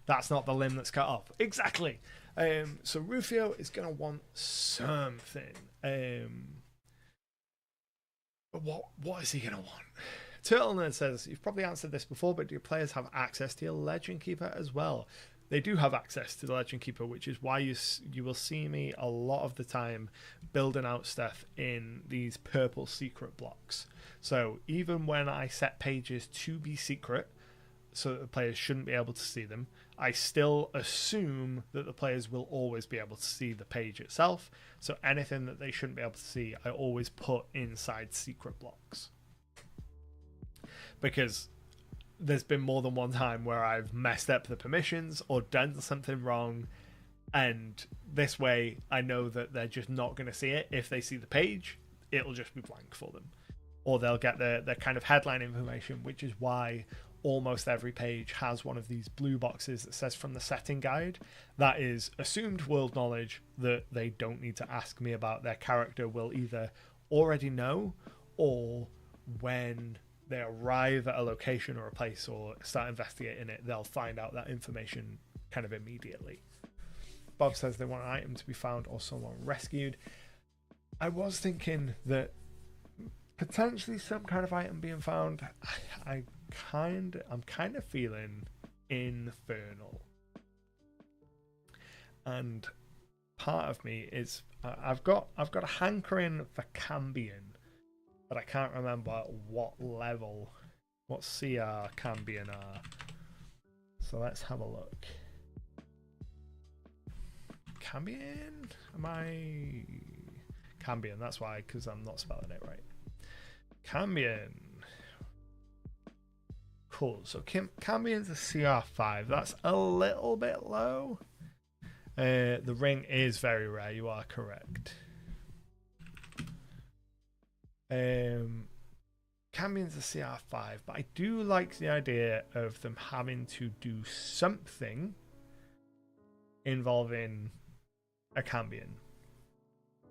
that's not the limb that's cut off. Exactly. So Rufio is gonna want something. What is he gonna want? Turtle Nerd says, you've probably answered this before, but do your players have access to your Legend Keeper as well? They do have access to the Legend Keeper, which is why you will see me a lot of the time building out stuff in these purple secret blocks. So even when I set pages to be secret, so that the players shouldn't be able to see them, I still assume that the players will always be able to see the page itself. So anything that they shouldn't be able to see, I always put inside secret blocks. Because there's been more than one time where I've messed up the permissions or done something wrong, and this way I know that they're just not going to see it. If they see the page, it'll just be blank for them, or they'll get their kind of headline information, which is why almost every page has one of these blue boxes that says from the setting guide. That is assumed world knowledge that they don't need to ask me about. Their character will either already know, or when they arrive at a location or a place or start investigating it, they'll find out that information kind of immediately. Bob says they want an item to be found or someone rescued. I was thinking that potentially some kind of item being found. I'm kind of feeling infernal. And part of me is I've got a hankering for Cambion, but I can't remember what level, what CR Cambion are. So let's have a look. Cambion? Am I Cambion? That's why, because I'm not spelling it right. Cambion. Cool. So Cambion's a CR5. That's a little bit low. The ring is very rare. You are correct. Cambion's a CR5, but I do like the idea of them having to do something involving a Cambion.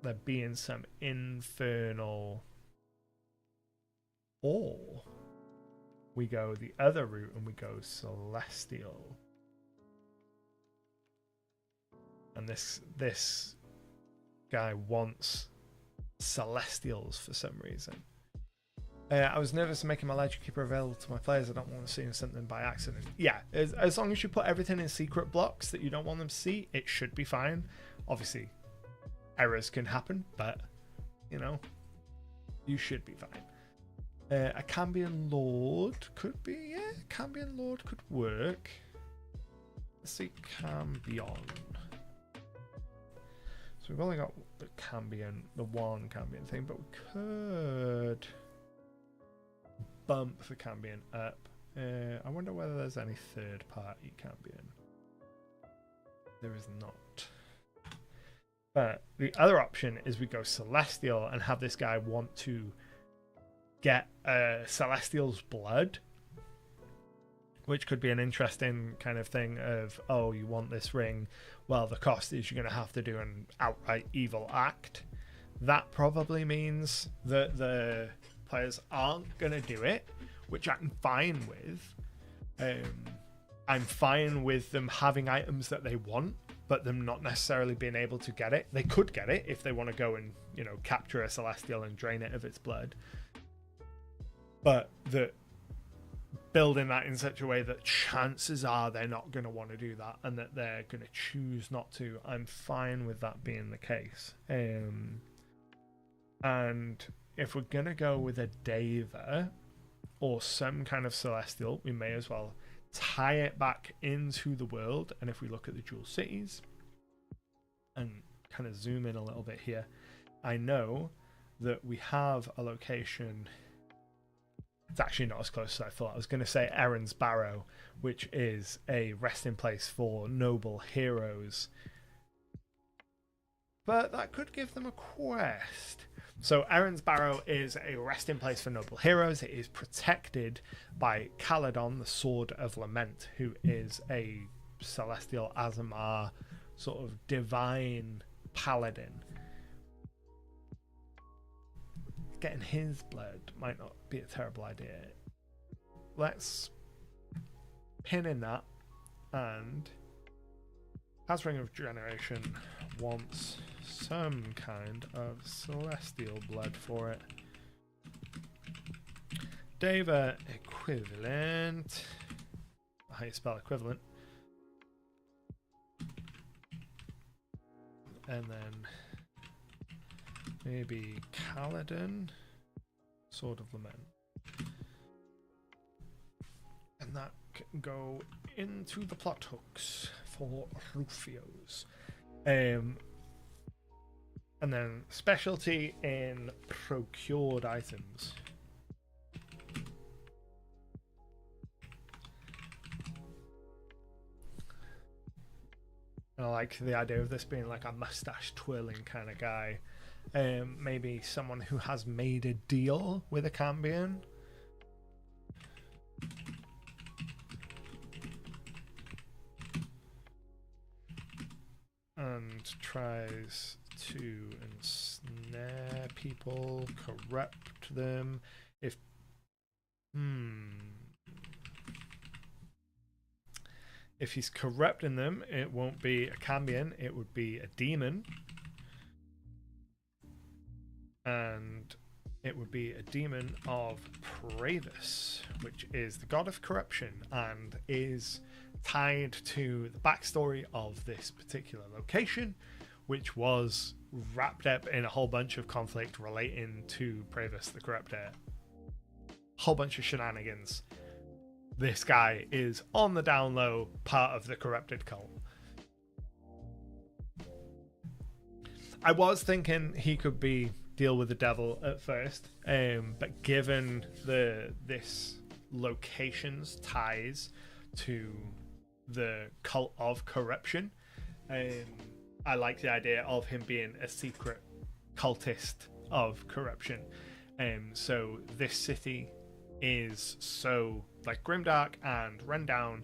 There being some infernal, or we go the other route and we go celestial. And this guy wants celestials for some reason. I was nervous making my Ledger Keeper available to my players. I don't want to see something by accident. Yeah, as long as you put everything in secret blocks that you don't want them to see, it should be fine. Obviously, errors can happen, but, you know, you should be fine. A Cambion Lord could be, yeah, Cambion Lord could work. Let's see, Cambion. So we've only got the Cambion, the one Cambion thing, but we could bump the Cambion up. I wonder whether there's any third-party Cambion. There is not. But the other option is we go Celestial and have this guy want to get Celestial's blood, which could be an interesting kind of thing of, oh, you want this ring, well, the cost is you're going to have to do an outright evil act. That probably means that the players aren't going to do it, which I'm fine with. I'm fine with them having items that they want, but them not necessarily being able to get it. They could get it if they want to go and, you know, capture a Celestial and drain it of its blood. But the building that in such a way that chances are they're not going to want to do that and that they're going to choose not to, I'm fine with that being the case. And if we're going to go with a Deva or some kind of Celestial, we may as well tie it back into the world. And if we look at the Jewel Cities and kind of zoom in a little bit here, I know that we have a location. It's actually not as close as I thought. I was going to say Erin's Barrow, which is a resting place for noble heroes. But that could give them a quest. So Erin's Barrow is a resting place for noble heroes. It is protected by Caledon, the Sword of Lament, who is a celestial Azamar sort of divine paladin. Getting his blood might not be a terrible idea. Let's pin in that, and as Ring of Generation wants some kind of celestial blood for it. Deva equivalent. How you spell equivalent? And then maybe Caledon, Sword of Lament. And that can go into the plot hooks for Rufios. And then specialty in procured items. And I like the idea of this being like a mustache twirling kind of guy. Maybe someone who has made a deal with a Cambion. And tries to ensnare people, corrupt them. If he's corrupting them, it won't be a Cambion, it would be a demon. And it would be a demon of Pravis, which is the god of corruption and is tied to the backstory of this particular location, which was wrapped up in a whole bunch of conflict relating to Pravis the Corruptor. Whole bunch of shenanigans. This guy is on the down low part of the corrupted cult. I was thinking he could deal with the devil at first, but given this location's ties to the cult of corruption, I like the idea of him being a secret cultist of corruption. So this city is so like grimdark and run down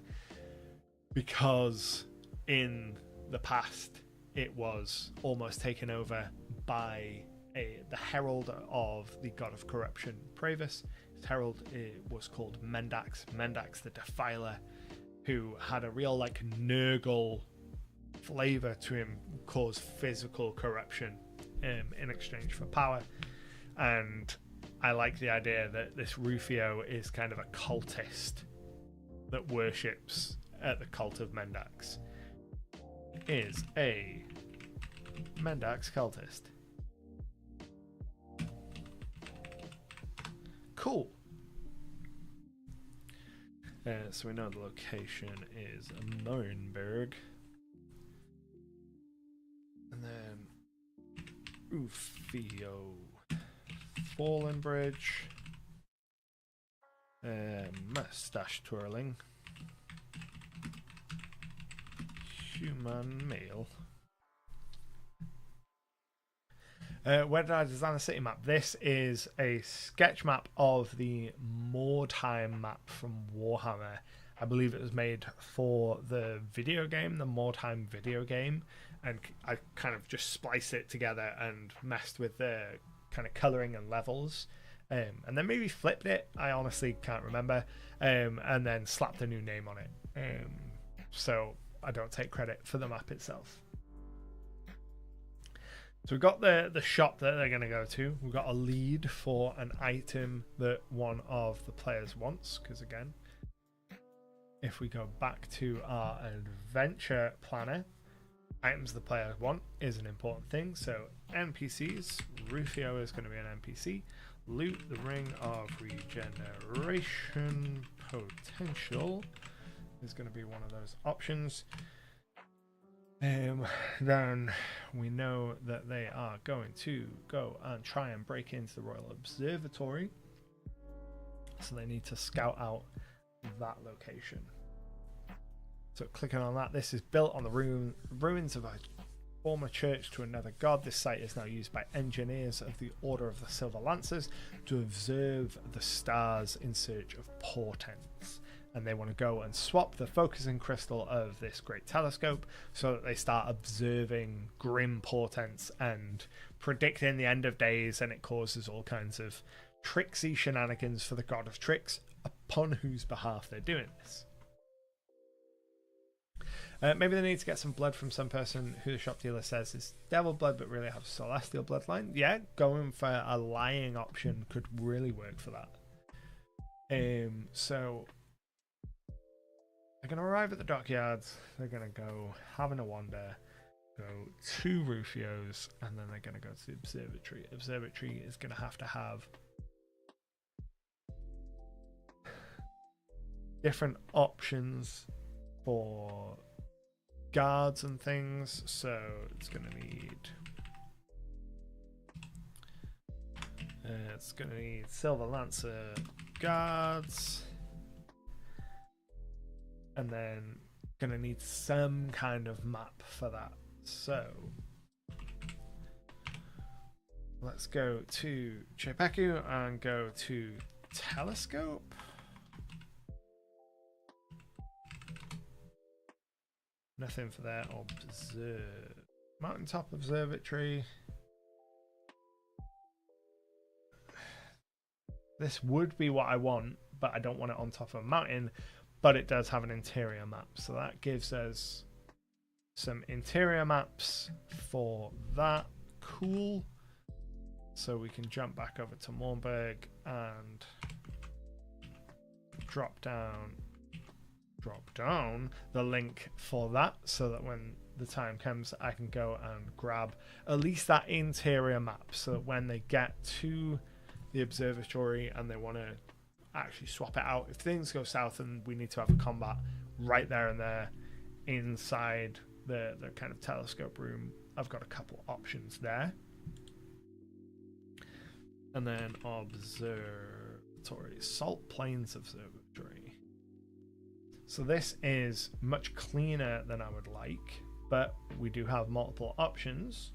because in the past it was almost taken over by the herald of the god of corruption, Pravis. His herald was called Mendax the Defiler, who had a real like Nurgle flavor to him, caused physical corruption in exchange for power. And I like the idea that this Rufio is kind of a cultist that worships at the cult of Mendax. Is a Mendax cultist. Cool. So we know the location is Nuremberg. And then Rufio. Fallen Bridge. Mustache twirling. Human male. Where did I design a city map? This is a sketch map of the Mordheim map from Warhammer. I believe it was made for the video game, the Mordheim video game, and I kind of just spliced it together and messed with the kind of colouring and levels, and then maybe flipped it. I honestly can't remember, and then slapped a new name on it. So I don't take credit for the map itself. So we've got the shop that they're going to go to. We've got a lead for an item that one of the players wants, because again, if we go back to our adventure planner, items the players want is an important thing. So NPCs, Rufio is going to be an NPC. Loot the Ring of Regeneration Potential is going to be one of those options. Then we know that they are going to go and try and break into the Royal Observatory. So they need to scout out that location. So clicking on that, this is built on the ruins of a former church to another god. This site is now used by engineers of the Order of the Silver Lancers to observe the stars in search of portents. And they want to go and swap the focusing crystal of this great telescope so that they start observing grim portents and predicting the end of days, and it causes all kinds of tricksy shenanigans for the god of tricks, upon whose behalf they're doing this. Maybe they need to get some blood from some person who the shop dealer says is devil blood but really have celestial bloodline. Yeah, going for a lying option could really work for that. So they're going to arrive at the dockyards. They're going to go having a wander, go to Rufio's, and then they're going to go to the observatory. Observatory is going to have different options for guards and things. So it's going to need Silver Lancer guards. And then gonna need some kind of map for that. So let's go to Chepeku and go to Telescope. Nothing for that. Observe. Mountaintop Observatory. This would be what I want, but I don't want it on top of a mountain. But it does have an interior map, so that gives us some interior maps for that. Cool. So we can jump back over to Mornberg and drop down drop down the link for that, so that when the time comes I can go and grab at least that interior map, so that when they get to the observatory and they want to actually swap it out, if things go south and we need to have a combat right there and there inside the kind of telescope room, I've got a couple options there. And then observatory, Salt Plains Observatory. So this is much cleaner than I would like, but we do have multiple options,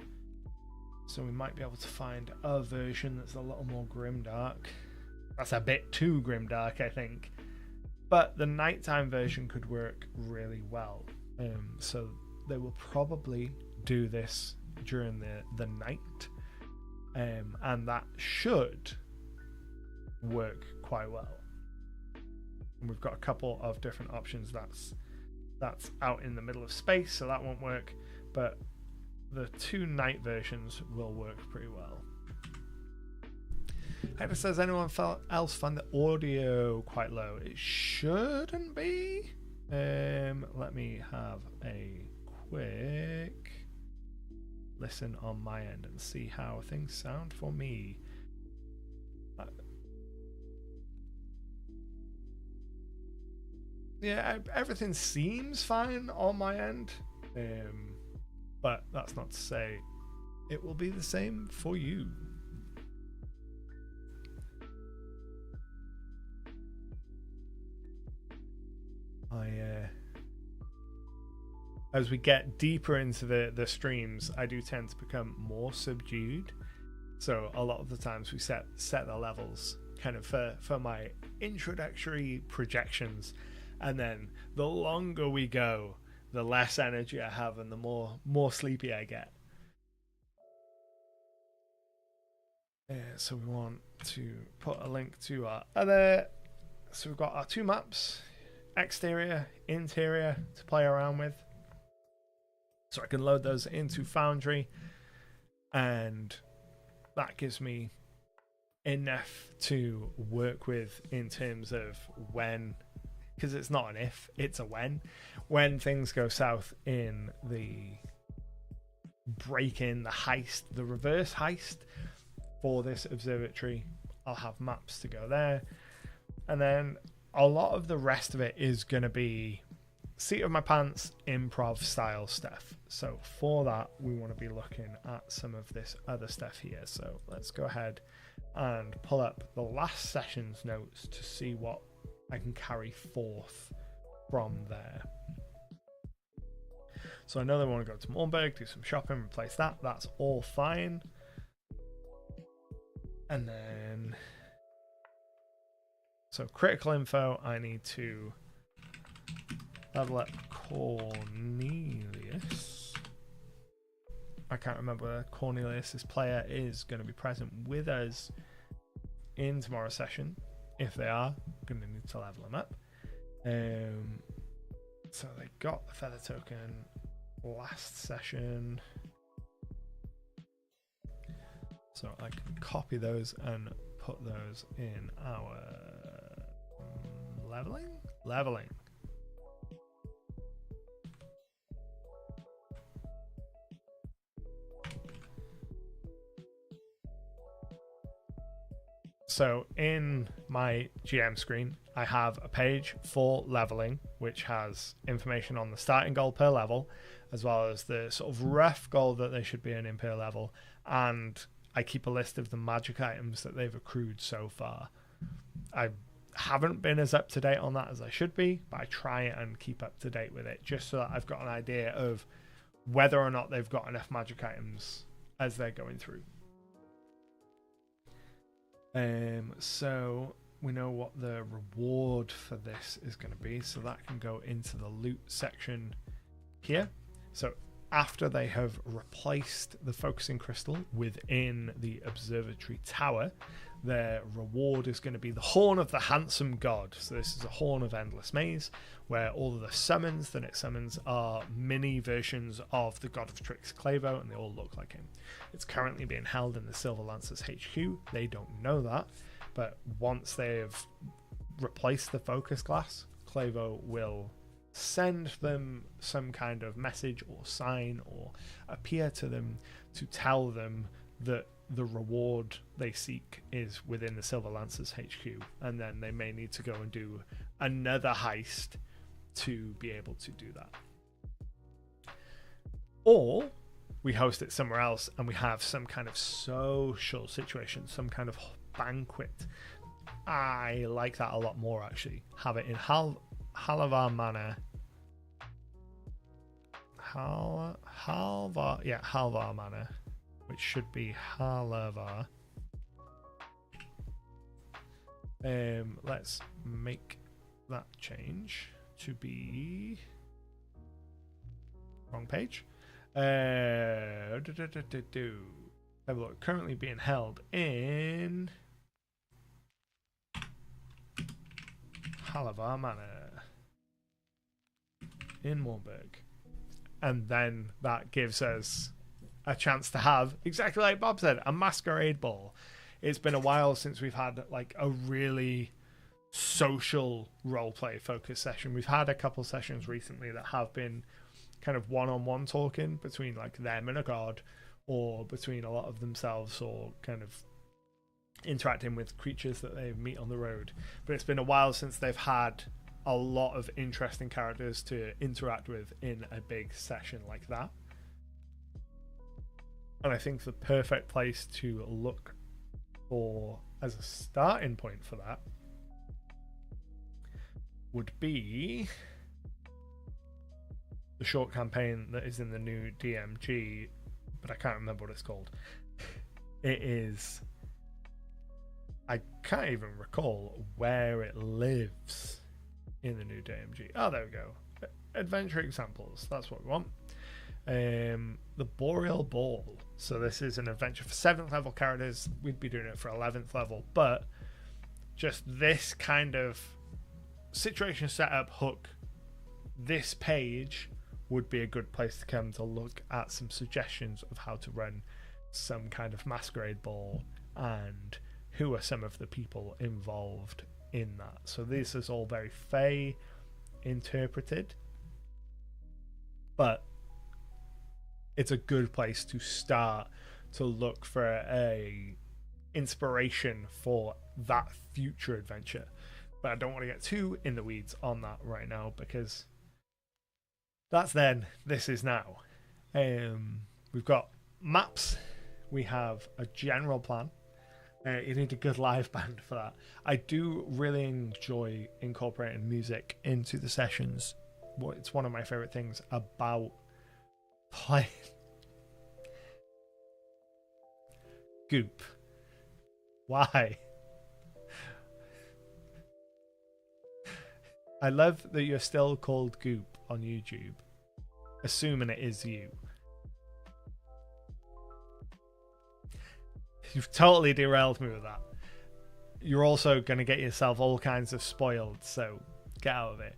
so we might be able to find a version that's a little more grimdark. That's a bit too grimdark, I think, but the nighttime version could work really well. So they will probably do this during the night, and that should work quite well. And we've got a couple of different options. That's out in the middle of space, so that won't work, but the two night versions will work pretty well. Hector says, anyone else find the audio quite low? It shouldn't be. Let me have a quick listen on my end and see how things sound for me. Yeah, everything seems fine on my end, but that's not to say it will be the same for you. As we get deeper into the streams, I do tend to become more subdued. So a lot of the times we set the levels kind of for my introductory projections, and then the longer we go, the less energy I have and the more sleepy I get. So we want to put a link to our other. So we've got our two maps, exterior, interior, to play around with. So I can load those into Foundry, and that gives me enough to work with in terms of when, because it's not an if, it's a when things go south in the break-in, the heist, the reverse heist for this observatory, I'll have maps to go there. And then a lot of the rest of it is going to be seat of my pants improv style stuff. So for that, we want to be looking at some of this other stuff here. So let's go ahead and pull up the last session's notes to see what I can carry forth from there. So I know they want to go to Moorburg, do some shopping, replace that. That's all fine. And then, so critical info, I need to level up Cornelius. I can't remember whether Cornelius's player is going to be present with us in tomorrow's session. If they are, I'm going to need to level them up. So they got the feather token last session. So I can copy those and put those in our leveling. So in my GM screen, I have a page for leveling, which has information on the starting goal per level, as well as the sort of rough goal that they should be in per level. And I keep a list of the magic items that they've accrued so far. I haven't been as up to date on that as I should be, but I try and keep up to date with it just so that I've got an idea of whether or not they've got enough magic items as they're going through. So we know what the reward for this is going to be, so that can go into the loot section here. So after they have replaced the focusing crystal within the observatory tower, their reward is going to be the Horn of the Handsome God. So this is a Horn of Endless Maze, where all of the summons that it summons are mini versions of the God of Tricks Clavo, and they all look like him. It's currently being held in the Silver Lancers HQ. They don't know that, but once they've replaced the focus glass, Clavo will send them some kind of message or sign or appear to them to tell them that the reward they seek is within the Silver Lancers HQ, and then they may need to go and do another heist to be able to do that. Or we host it somewhere else and we have some kind of social situation, some kind of banquet. I like that a lot more, actually. Have it in Halavar Manor. Halvar Manor, which should be Halavar. Let's make that change to be wrong page. Have a look. Currently being held in Halavar Manor in Warburg. And then that gives us a chance to have, exactly like Bob said, a masquerade ball. It's been a while since we've had like a really social roleplay focused session. We've had a couple sessions recently that have been kind of one-on-one talking between like them and a god, or between a lot of themselves, or kind of interacting with creatures that they meet on the road. But it's been a while since they've had a lot of interesting characters to interact with in a big session like that. And I think the perfect place to look for as a starting point for that would be the short campaign that is in the new DMG, but I can't remember what it's called. It is, I can't even recall where it lives in the new DMG. Oh, there we go. Adventure examples, that's what we want. The Boreal Ball. So this is an adventure for 7th level characters. We'd be doing it for 11th level, but just this kind of situation setup hook, this page would be a good place to come to look at some suggestions of how to run some kind of masquerade ball and who are some of the people involved in that. So this is all very Fae interpreted, but it's a good place to start to look for a inspiration for that future adventure. But I don't want to get too in the weeds on that right now, because that's then, this is now. We've got maps, we have a general plan. You need a good live band for that. I do really enjoy incorporating music into the sessions. It's one of my favorite things about playing. Goop. Why? I love that you're still called Goop on YouTube, assuming it is you. You've totally derailed me with that. You're also going to get yourself all kinds of spoiled, so get out of it.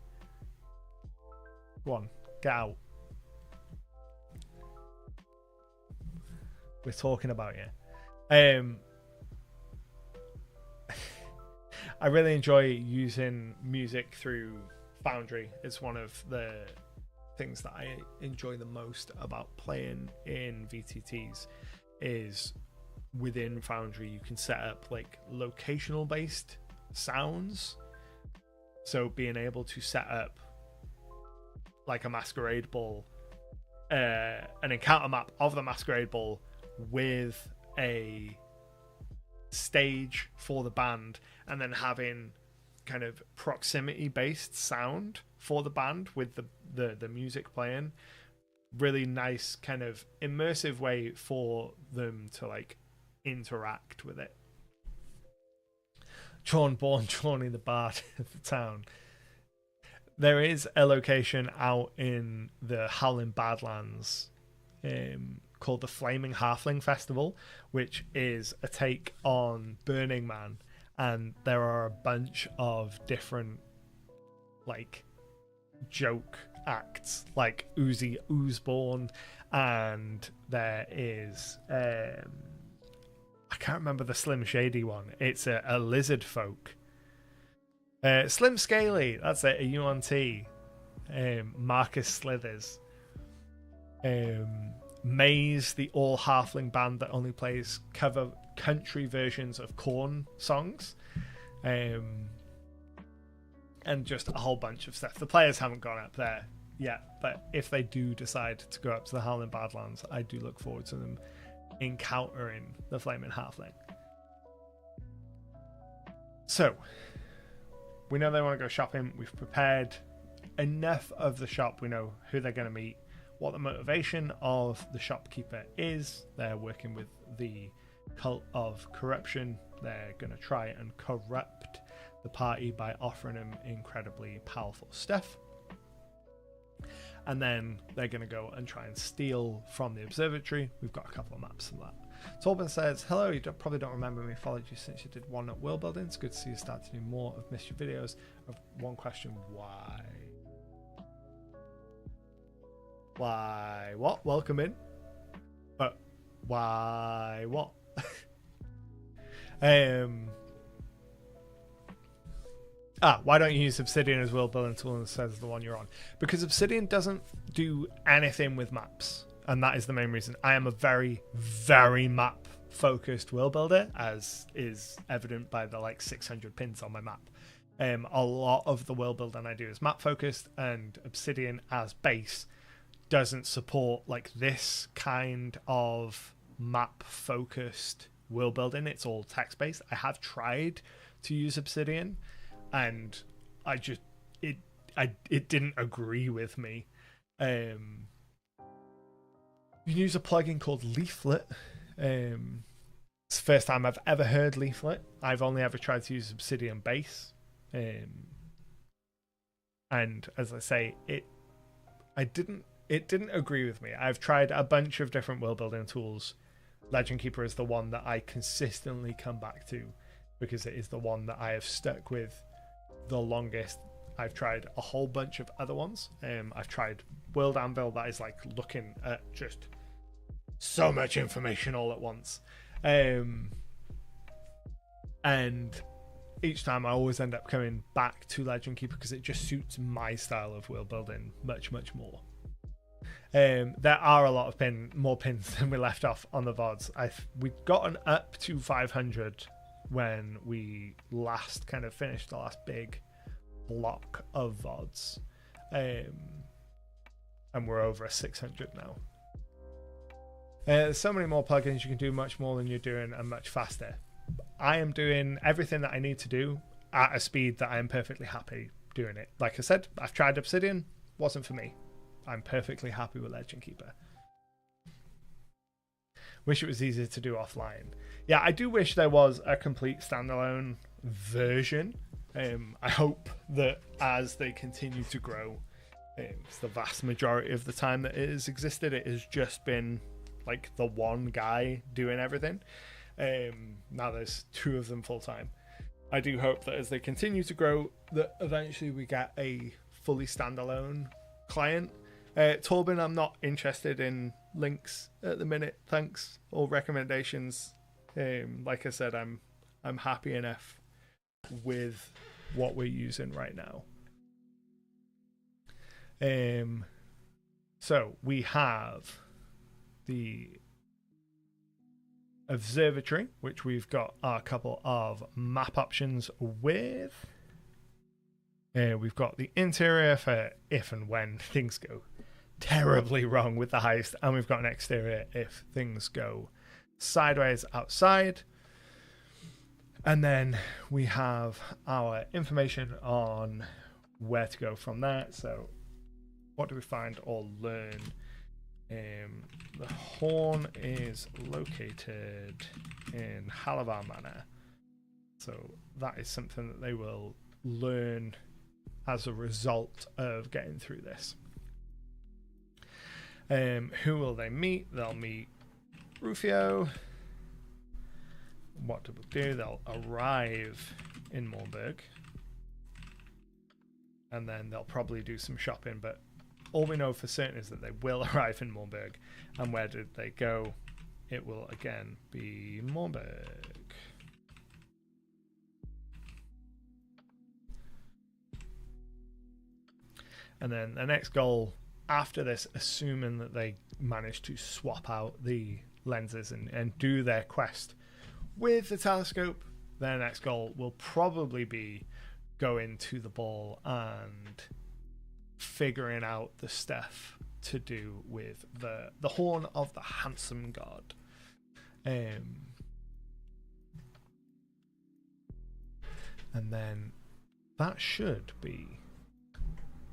Go on, get out. We're talking about you. I really enjoy using music through Foundry. It's one of the things that I enjoy the most about playing in VTTs. Is within Foundry you can set up like locational based sounds. So being able to set up like a masquerade ball, an encounter map of the masquerade ball with a stage for the band, and then having kind of proximity based sound for the band with the music playing. Really nice kind of immersive way for them to like interact with it. Born Johnny the Bard of the town. There is a location out in the Howling Badlands called the Flaming Halfling Festival, which is a take on Burning Man, and there are a bunch of different like joke acts, like Uzi Oozborn, and there is I can't remember the Slim Shady one. It's a lizard folk. Slim Scaly, that's it, a UNT. Marcus Slithers. Maze, the all halfling band that only plays cover country versions of Korn songs. And just a whole bunch of stuff. The players haven't gone up there yet, but if they do decide to go up to the Howling Badlands, I do look forward to them encountering the Flaming Halfling. So, we know they want to go shopping. We've prepared enough of the shop. We know who they're going to meet, what the motivation of the shopkeeper is. They're working with the cult of corruption. They're going to try and corrupt the party by offering them incredibly powerful stuff. And then they're going to go and try and steal from the observatory. We've got a couple of maps of that. Torben says, hello, you probably don't remember me. Followed you since you did one at Worldbuilding. It's good to see you start to do more. I've missed your videos. I've one question, why? Why what? Welcome in. But why what? Why don't you use Obsidian as Worldbuilding tool instead of the one you're on? Because Obsidian doesn't do anything with maps, and that is the main reason. I am a very, very map focused world builder, as is evident by the like 600 pins on my map. A lot of the world building I do is map focused, and Obsidian as base doesn't support like this kind of map focused world building. It's all text based. I have tried to use Obsidian, and it didn't agree with me. You can use a plugin called Leaflet. It's the first time I've ever heard Leaflet. I've only ever tried to use Obsidian base, and as I say, it didn't agree with me. I've tried a bunch of different world building tools. Legend Keeper is the one that I consistently come back to because it is the one that I have stuck with the longest. I've tried a whole bunch of other ones. I've tried World Anvil, that is like looking at just so much information all at once. And each time I always end up coming back to Legend Keeper because it just suits my style of world building much, much more. There are a lot of more pins than we left off on the VODs. We'd gotten up to 500 when we last kind of finished the last big block of VODs, and we're over 600 now. There's so many more plugins. You can do much more than you're doing and much faster. I am doing everything that I need to do at a speed that I am perfectly happy doing it. Like I said, I've tried Obsidian, wasn't for me. I'm perfectly happy with Legend Keeper. Wish it was easier to do offline. Yeah, I do wish there was a complete standalone version. I hope that as they continue to grow, it's the vast majority of the time that it has existed, it has just been like the one guy doing everything. Now there's two of them full time. I do hope that as they continue to grow, that eventually we get a fully standalone client. Torben, I'm not interested in links at the minute, thanks, or recommendations. Like I said, I'm happy enough with what we're using right now. So we have the observatory, which we've got a couple of map options with. We've got the interior for if and when things go terribly wrong with the heist, and we've got an exterior if things go sideways outside. And then we have our information on where to go from there. So what do we find or learn? The horn is located in Halavar Manor, so that is something that they will learn as a result of getting through this. Who will they meet? They'll meet Rufio. What do we do? They'll arrive in Moorburg, and then they'll probably do some shopping, but all we know for certain is that they will arrive in Moorburg. And where did they go? It will again be Moorburg. And then the next goal after this, assuming that they manage to swap out the lenses and do their quest with the telescope, their next goal will probably be going to the ball and figuring out the stuff to do with the horn of the handsome god. And then that should be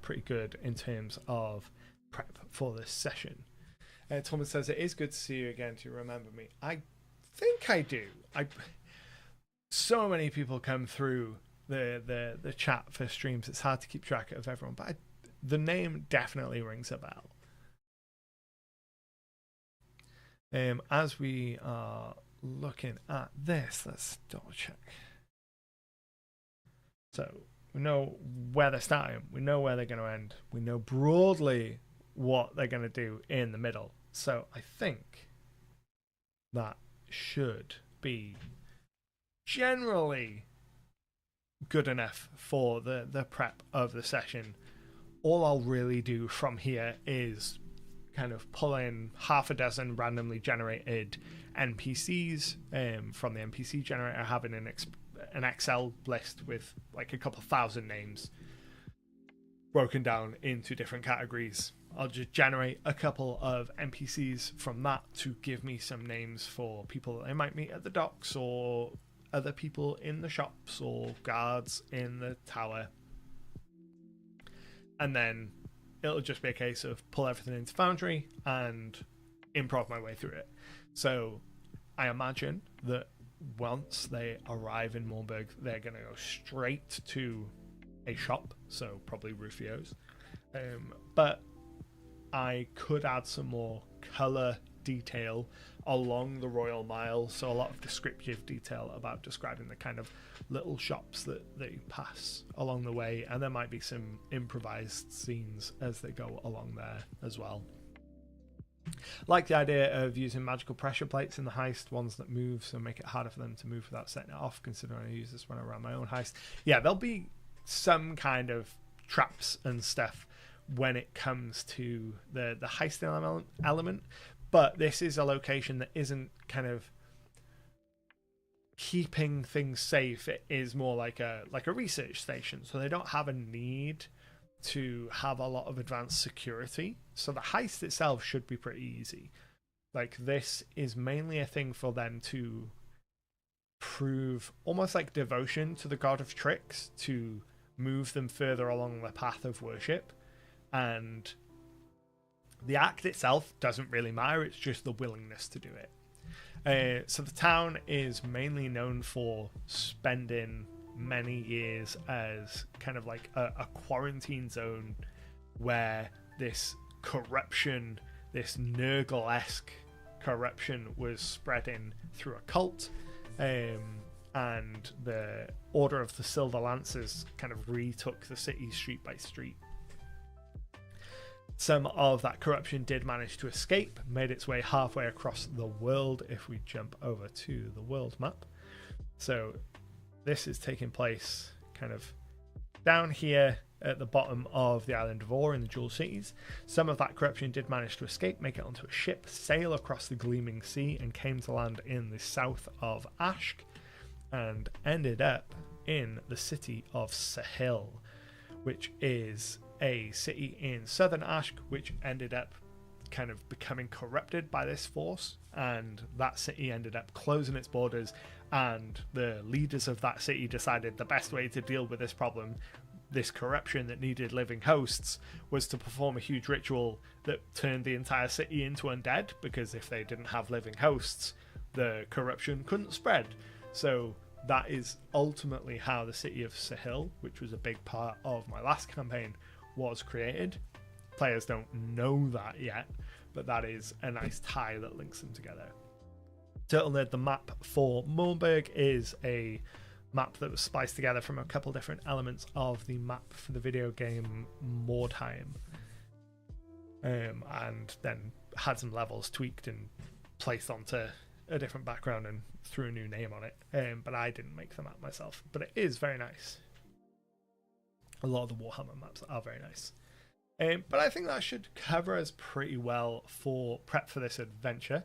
pretty good in terms of prep for this session. Thomas says, it is good to see you again. Do you remember me? I think I do. So many people come through the chat for streams, it's hard to keep track of everyone, but the name definitely rings a bell. As we are looking at this, let's double check. So we know where they're starting, we know where they're going to end, we know broadly what they're going to do in the middle. So I think that should be generally good enough for the prep of the session. All I'll really do from here is kind of pull in half a dozen randomly generated NPCs from the NPC generator, having an Excel list with like a couple thousand names broken down into different categories. I'll just generate a couple of NPCs from that to give me some names for people that I might meet at the docks, or other people in the shops, or guards in the tower. And then it'll just be a case of pull everything into Foundry and improv my way through it. So I imagine that once they arrive in Moorburg, they're going to go straight to a shop, so probably Rufio's. But I could add some more colour detail along the Royal Mile, so a lot of descriptive detail about describing the kind of little shops that they pass along the way, and there might be some improvised scenes as they go along there as well. Like the idea of using magical pressure plates in the heist, ones that move, so make it harder for them to move without setting it off, considering I use this when I run my own heist. Yeah, there'll be some kind of traps and stuff when it comes to the heisting element, but this is a location that isn't kind of keeping things safe. It is more like a research station, so they don't have a need to have a lot of advanced security, so the heist itself should be pretty easy. Like, this is mainly a thing for them to prove almost like devotion to the god of tricks, to move them further along the path of worship. And the act itself doesn't really matter, it's just the willingness to do it. So the town is mainly known for spending many years as kind of like a quarantine zone where this corruption, this Nurgle-esque corruption, was spreading through a cult, and the Order of the Silver Lancers kind of retook the city street by street. Some of that corruption did manage to escape, made its way halfway across the world if we jump over to the world map. So this is taking place kind of down here at the bottom of the island of Or in the Jewel Cities. Some of that corruption did manage to escape, make it onto a ship, sail across the gleaming sea, and came to land in the south of Ashk, and ended up in the city of Sahil, which is a city in southern Ashk, which ended up kind of becoming corrupted by this force, and that city ended up closing its borders, and the leaders of that city decided the best way to deal with this problem, this corruption that needed living hosts, was to perform a huge ritual that turned the entire city into undead, because if they didn't have living hosts, the corruption couldn't spread. So that is ultimately how the city of Sahil, which was a big part of my last campaign, was created. Players don't know that yet, but that is a nice tie that links them together. Turtle Nerd, the map for Moorburg, is a map that was spliced together from a couple different elements of the map for the video game Mordheim, and then had some levels tweaked and placed onto a different background and threw a new name on it, but I didn't make the map myself, but it is very nice. A lot of the Warhammer maps are very nice. But I think that should cover us pretty well for prep for this adventure.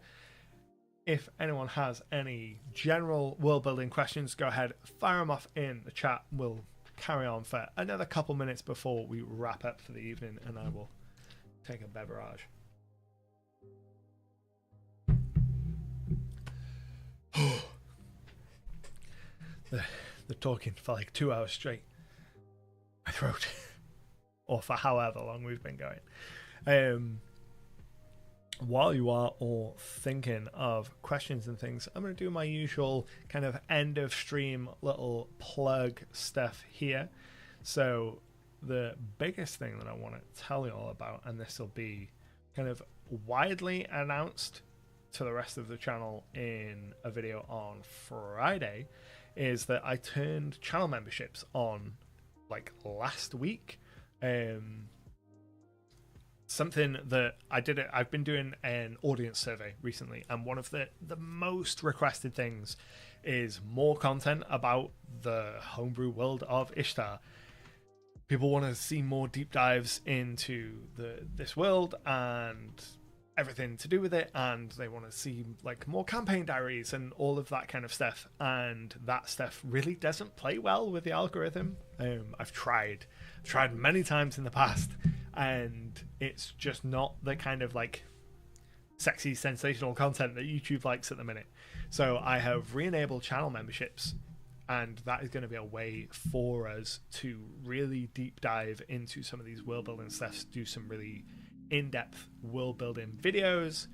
If anyone has any general world building questions, go ahead, fire them off in the chat. We'll carry on for another couple minutes before we wrap up for the evening, and I will take a beverage. the talking for like 2 hours straight. My throat. Or for however long we've been going. While you are all thinking of questions and things, I'm going to do my usual kind of end of stream little plug stuff here. So the biggest thing that I want to tell you all about, and this will be kind of widely announced to the rest of the channel in a video on Friday, is that I turned channel memberships on like last week. Something that I've been doing an audience survey recently, and one of the most requested things is more content about the homebrew world of Ishtar. People want to see more deep dives into this world and everything to do with it, and they want to see like more campaign diaries and all of that kind of stuff, and that stuff really doesn't play well with the algorithm. I've tried many times in the past, and it's just not the kind of like sexy sensational content that YouTube likes at the minute. So I have re-enabled channel memberships, and that is going to be a way for us to really deep dive into some of these world building stuff, do some really in-depth world building videos,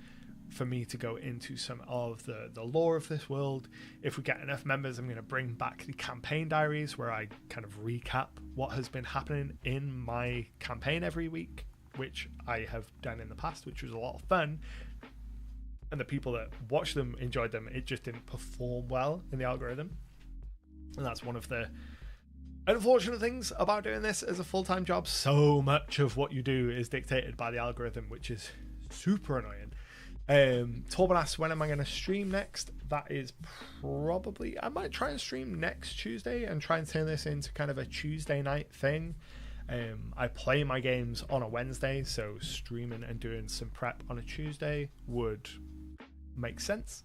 for me to go into some of the lore of this world. If we get enough members, I'm going to bring back the campaign diaries, where I kind of recap what has been happening in my campaign every week, which I have done in the past, which was a lot of fun, and the people that watched them enjoyed them. It just didn't perform well in the algorithm, and that's one of the unfortunate things about doing this as a full-time job. So much of what you do is dictated by the algorithm, which is super annoying. Torben asks, when am I going to stream next? That is probably, I might try and stream next Tuesday and try and turn this into kind of a Tuesday night thing. I play my games on a Wednesday, so streaming and doing some prep on a Tuesday would make sense.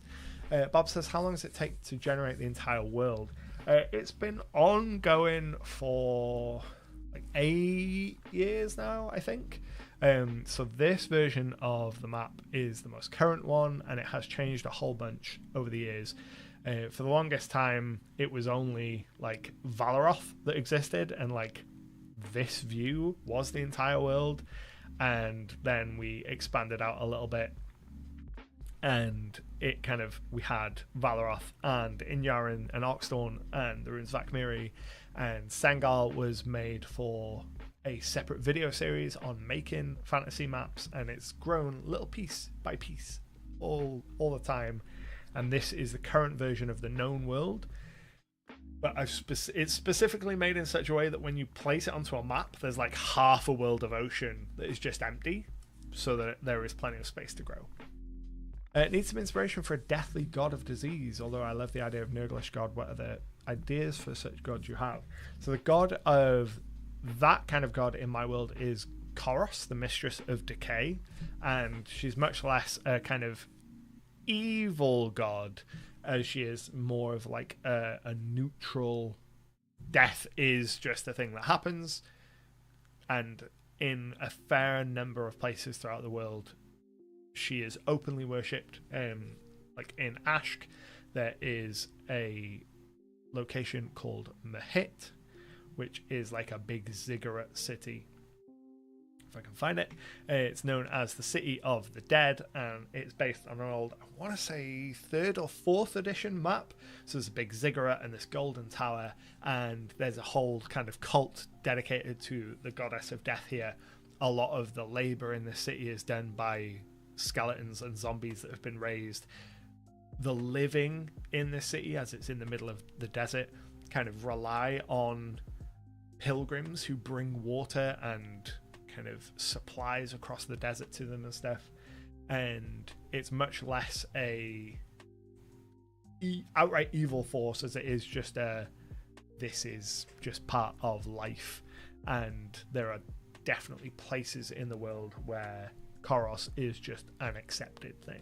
Bob says, how long does it take to generate the entire world? It's been ongoing for like 8 years now, I think. So this version of the map is the most current one, and it has changed a whole bunch over the years. For the longest time, it was only like Valeroth that existed, and like this view was the entire world. And then we expanded out a little bit, and it kind of, we had Valeroth and Inyarin and Oxthorn and the Runes of Akmiri, and Sangal was made for a separate video series on making fantasy maps, and it's grown little piece by piece all the time. And this is the current version of the known world, but it's specifically made in such a way that when you place it onto a map, there's like half a world of ocean that is just empty, so that there is plenty of space to grow. It needs some inspiration for a deathly god of disease, although I love the idea of Nurglish god. What are the ideas for such gods you have? So the god of that kind of god in my world is Koros, the mistress of decay, and she's much less a kind of evil god, as she is more of like a neutral, death is just a thing that happens. And in a fair number of places throughout the world, she is openly worshipped. Like in Ashk, there is a location called Mahit, which is like a big ziggurat city, if I can find it. It's known as the City of the Dead, and it's based on an old, I want to say 3rd or 4th edition map. So there's a big ziggurat and this golden tower, and there's a whole kind of cult dedicated to the goddess of death here. A lot of the labor in the city is done by skeletons and zombies that have been raised. The living in this city, as it's in the middle of the desert, kind of rely on pilgrims who bring water and kind of supplies across the desert to them and stuff. And it's much less a outright evil force as it is just this is just part of life, and there are definitely places in the world where Koros is just an accepted thing.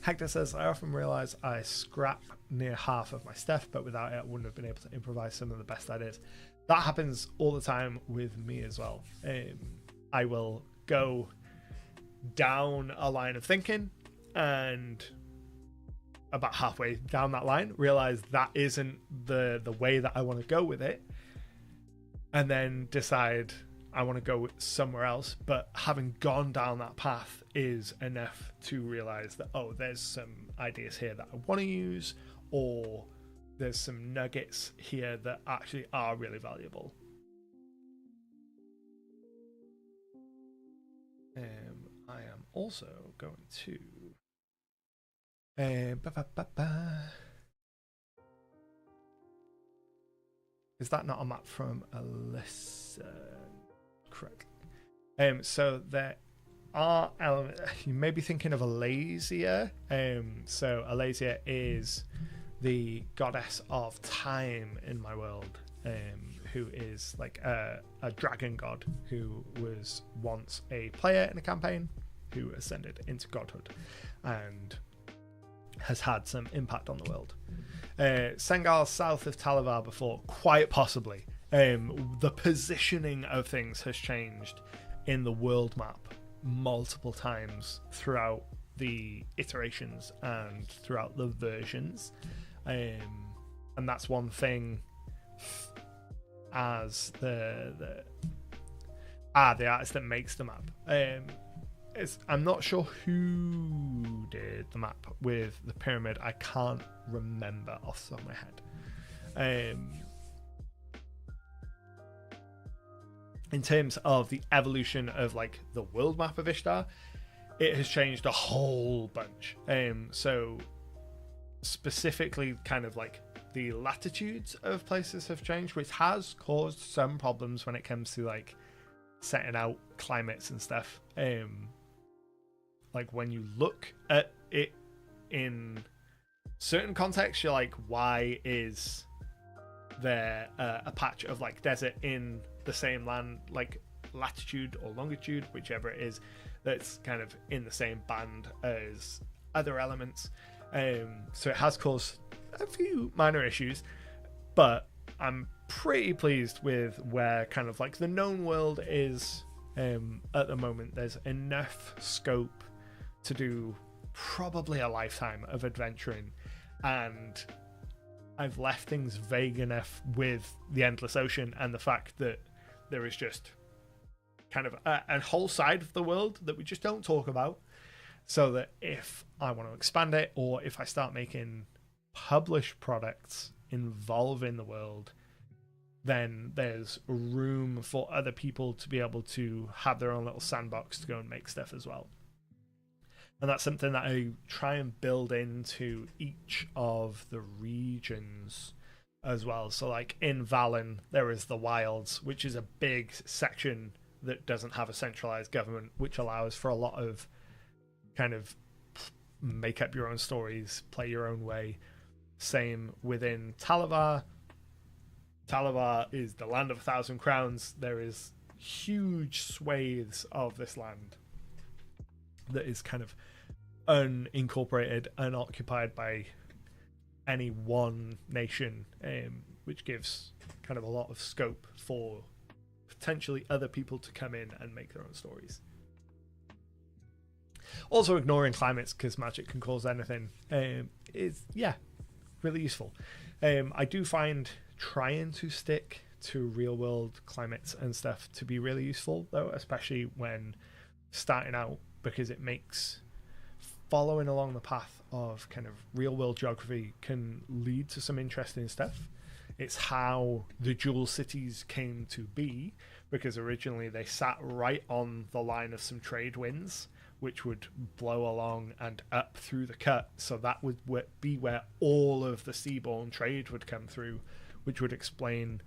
Hector says, I often realize I scrap near half of my stuff, but without it I wouldn't have been able to improvise some of the best ideas. That happens all the time with me as well. I will go down a line of thinking and about halfway down that line realize that isn't the way that I want to go with it, and then decide I want to go somewhere else. But having gone down that path is enough to realize that, oh, there's some ideas here that I want to use, or there's some nuggets here that actually are really valuable. I am also going to is that not a map from Alyssa? Correct. So there are elements. You may be thinking of Alasia. So Alasia is the goddess of time in my world, who is like a dragon god who was once a player in a campaign who ascended into godhood and has had some impact on the world. Sengal south of Talavar before, quite possibly. The positioning of things has changed in the world map multiple times throughout the iterations and throughout the versions, and that's one thing. As the artist that makes the map, I'm not sure who did the map with the pyramid. I can't remember off the top of my head. In terms of the evolution of like the world map of Ishtar, it has changed a whole bunch. So specifically kind of like the latitudes of places have changed, which has caused some problems when it comes to like setting out climates and stuff. Like when you look at it in certain contexts, you're like, why is there a patch of like desert in the same land, like latitude or longitude, whichever it is, that's kind of in the same band as other elements. So it has caused a few minor issues, but I'm pretty pleased with where kind of like the known world is at the moment. There's enough scope to do probably a lifetime of adventuring, and I've left things vague enough with the Endless Ocean and the fact that there is just kind of a whole side of the world that we just don't talk about, so that if I want to expand it, or if I start making published products involving the world, then there's room for other people to be able to have their own little sandbox to go and make stuff as well. And that's something that I try and build into each of the regions as well. So like in Valen, there is the Wilds, which is a big section that doesn't have a centralized government, which allows for a lot of kind of make up your own stories, play your own way. Same within Talavar. Talavar is the land of 1,000 crowns. There is huge swathes of this land that is kind of unincorporated, unoccupied by any one nation, which gives kind of a lot of scope for potentially other people to come in and make their own stories. Also, ignoring climates, because magic can cause anything, is really useful. I do find trying to stick to real world climates and stuff to be really useful, though, especially when starting out, because it makes following along the path of kind of real world geography can lead to some interesting stuff. It's how the dual cities came to be, because originally they sat right on the line of some trade winds which would blow along and up through the cut, so that would be where all of the seaborne trade would come through, which would explain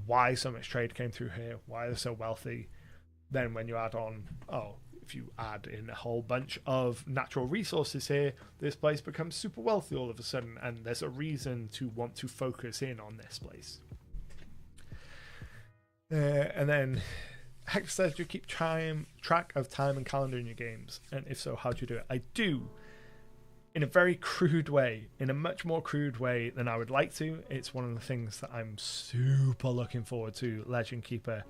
why so much trade came through here, why they're so wealthy. Then when you add on, if you add in a whole bunch of natural resources here, this place becomes super wealthy all of a sudden, and there's a reason to want to focus in on this place. And then Hector says, do you keep track of time and calendar in your games? And if so, how do you do it? I do, in a very crude way, in a much more crude way than I would like to. It's one of the things that I'm super looking forward to Legend Keeper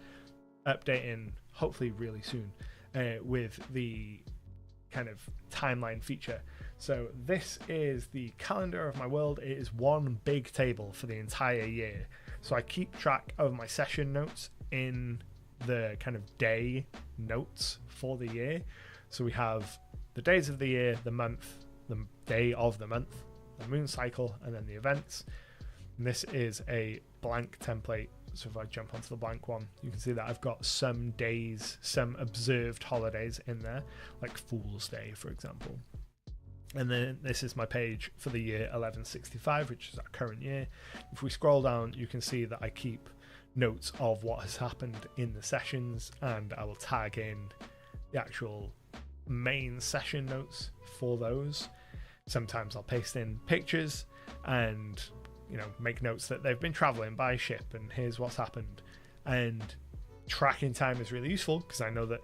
updating, hopefully really soon, with the kind of timeline feature. So this is the calendar of my world. It is one big table for the entire year. So I keep track of my session notes in the kind of day notes for the year. So we have the days of the year, the month, the day of the month, the moon cycle, and then the events. And this is a blank template. So if I jump onto the blank one, you can see that I've got some days, some observed holidays in there, like Fool's Day, for example. And then this is my page for the year 1165, which is our current year. If we scroll down, you can see that I keep notes of what has happened in the sessions, and I will tag in the actual main session notes for those. Sometimes I'll paste in pictures and, you know, make notes that they've been traveling by ship and here's what's happened. And tracking time is really useful because I know that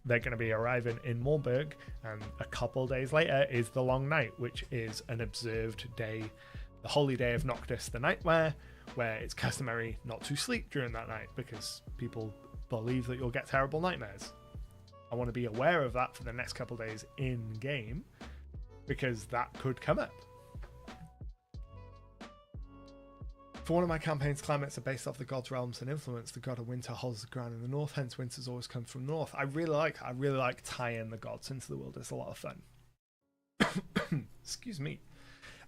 they're going to be arriving in Moorburg, and a couple days later is the Long Night, which is an observed day, the holy day of Noctis the Nightmare, where it's customary not to sleep during that night because people believe that you'll get terrible nightmares. I want to be aware of that for the next couple days in game because that could come up. For one of my campaigns, climates are based off the god's realms and influence. The god of winter holds the ground in the north, hence winters always come from north. I really like tying the gods into the world. It's a lot of fun. Excuse me.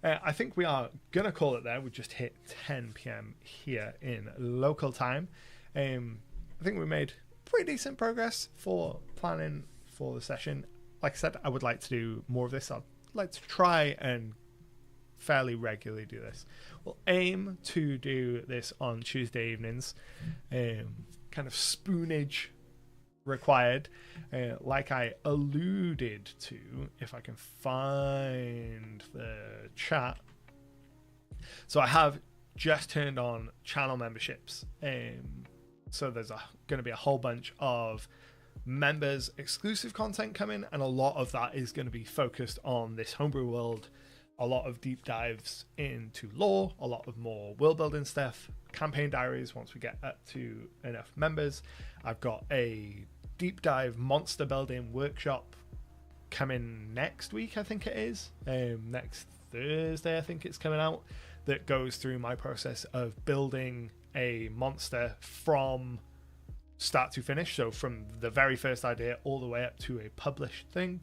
I think we are gonna call it there. We just hit 10 p.m. here in local time. I think we made pretty decent progress for planning for the session. Like I said, I would like to do more of this. I'd like to try and fairly regularly do this. We'll aim to do this on Tuesday evenings, kind of spoonage required, like I alluded to. If I can find the chat, so I have just turned on channel memberships, so there's going to be a whole bunch of members exclusive content coming, and a lot of that is going to be focused on this homebrew world. A lot of deep dives into lore, a lot of more world building stuff, campaign diaries once we get up to enough members. I've got a deep dive monster building workshop coming next week, I think it is. Next Thursday, I think it's coming out, that goes through my process of building a monster from start to finish. So from the very first idea all the way up to a published thing.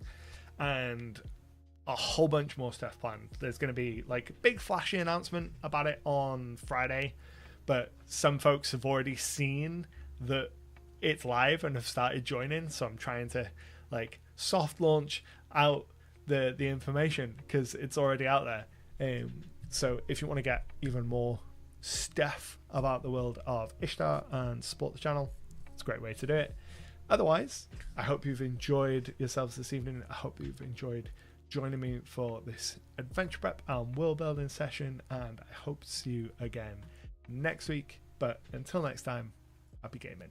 And a whole bunch more stuff planned. There's going to be like a big flashy announcement about it on Friday, but some folks have already seen that it's live and have started joining, so I'm trying to like soft launch out the information because it's already out there. So if you want to get even more stuff about the world of Ishtar and support the channel, it's a great way to do it. Otherwise, I hope you've enjoyed yourselves this evening. I hope you've enjoyed joining me for this adventure prep and world building session, and I hope to see you again next week. But until next time, happy gaming.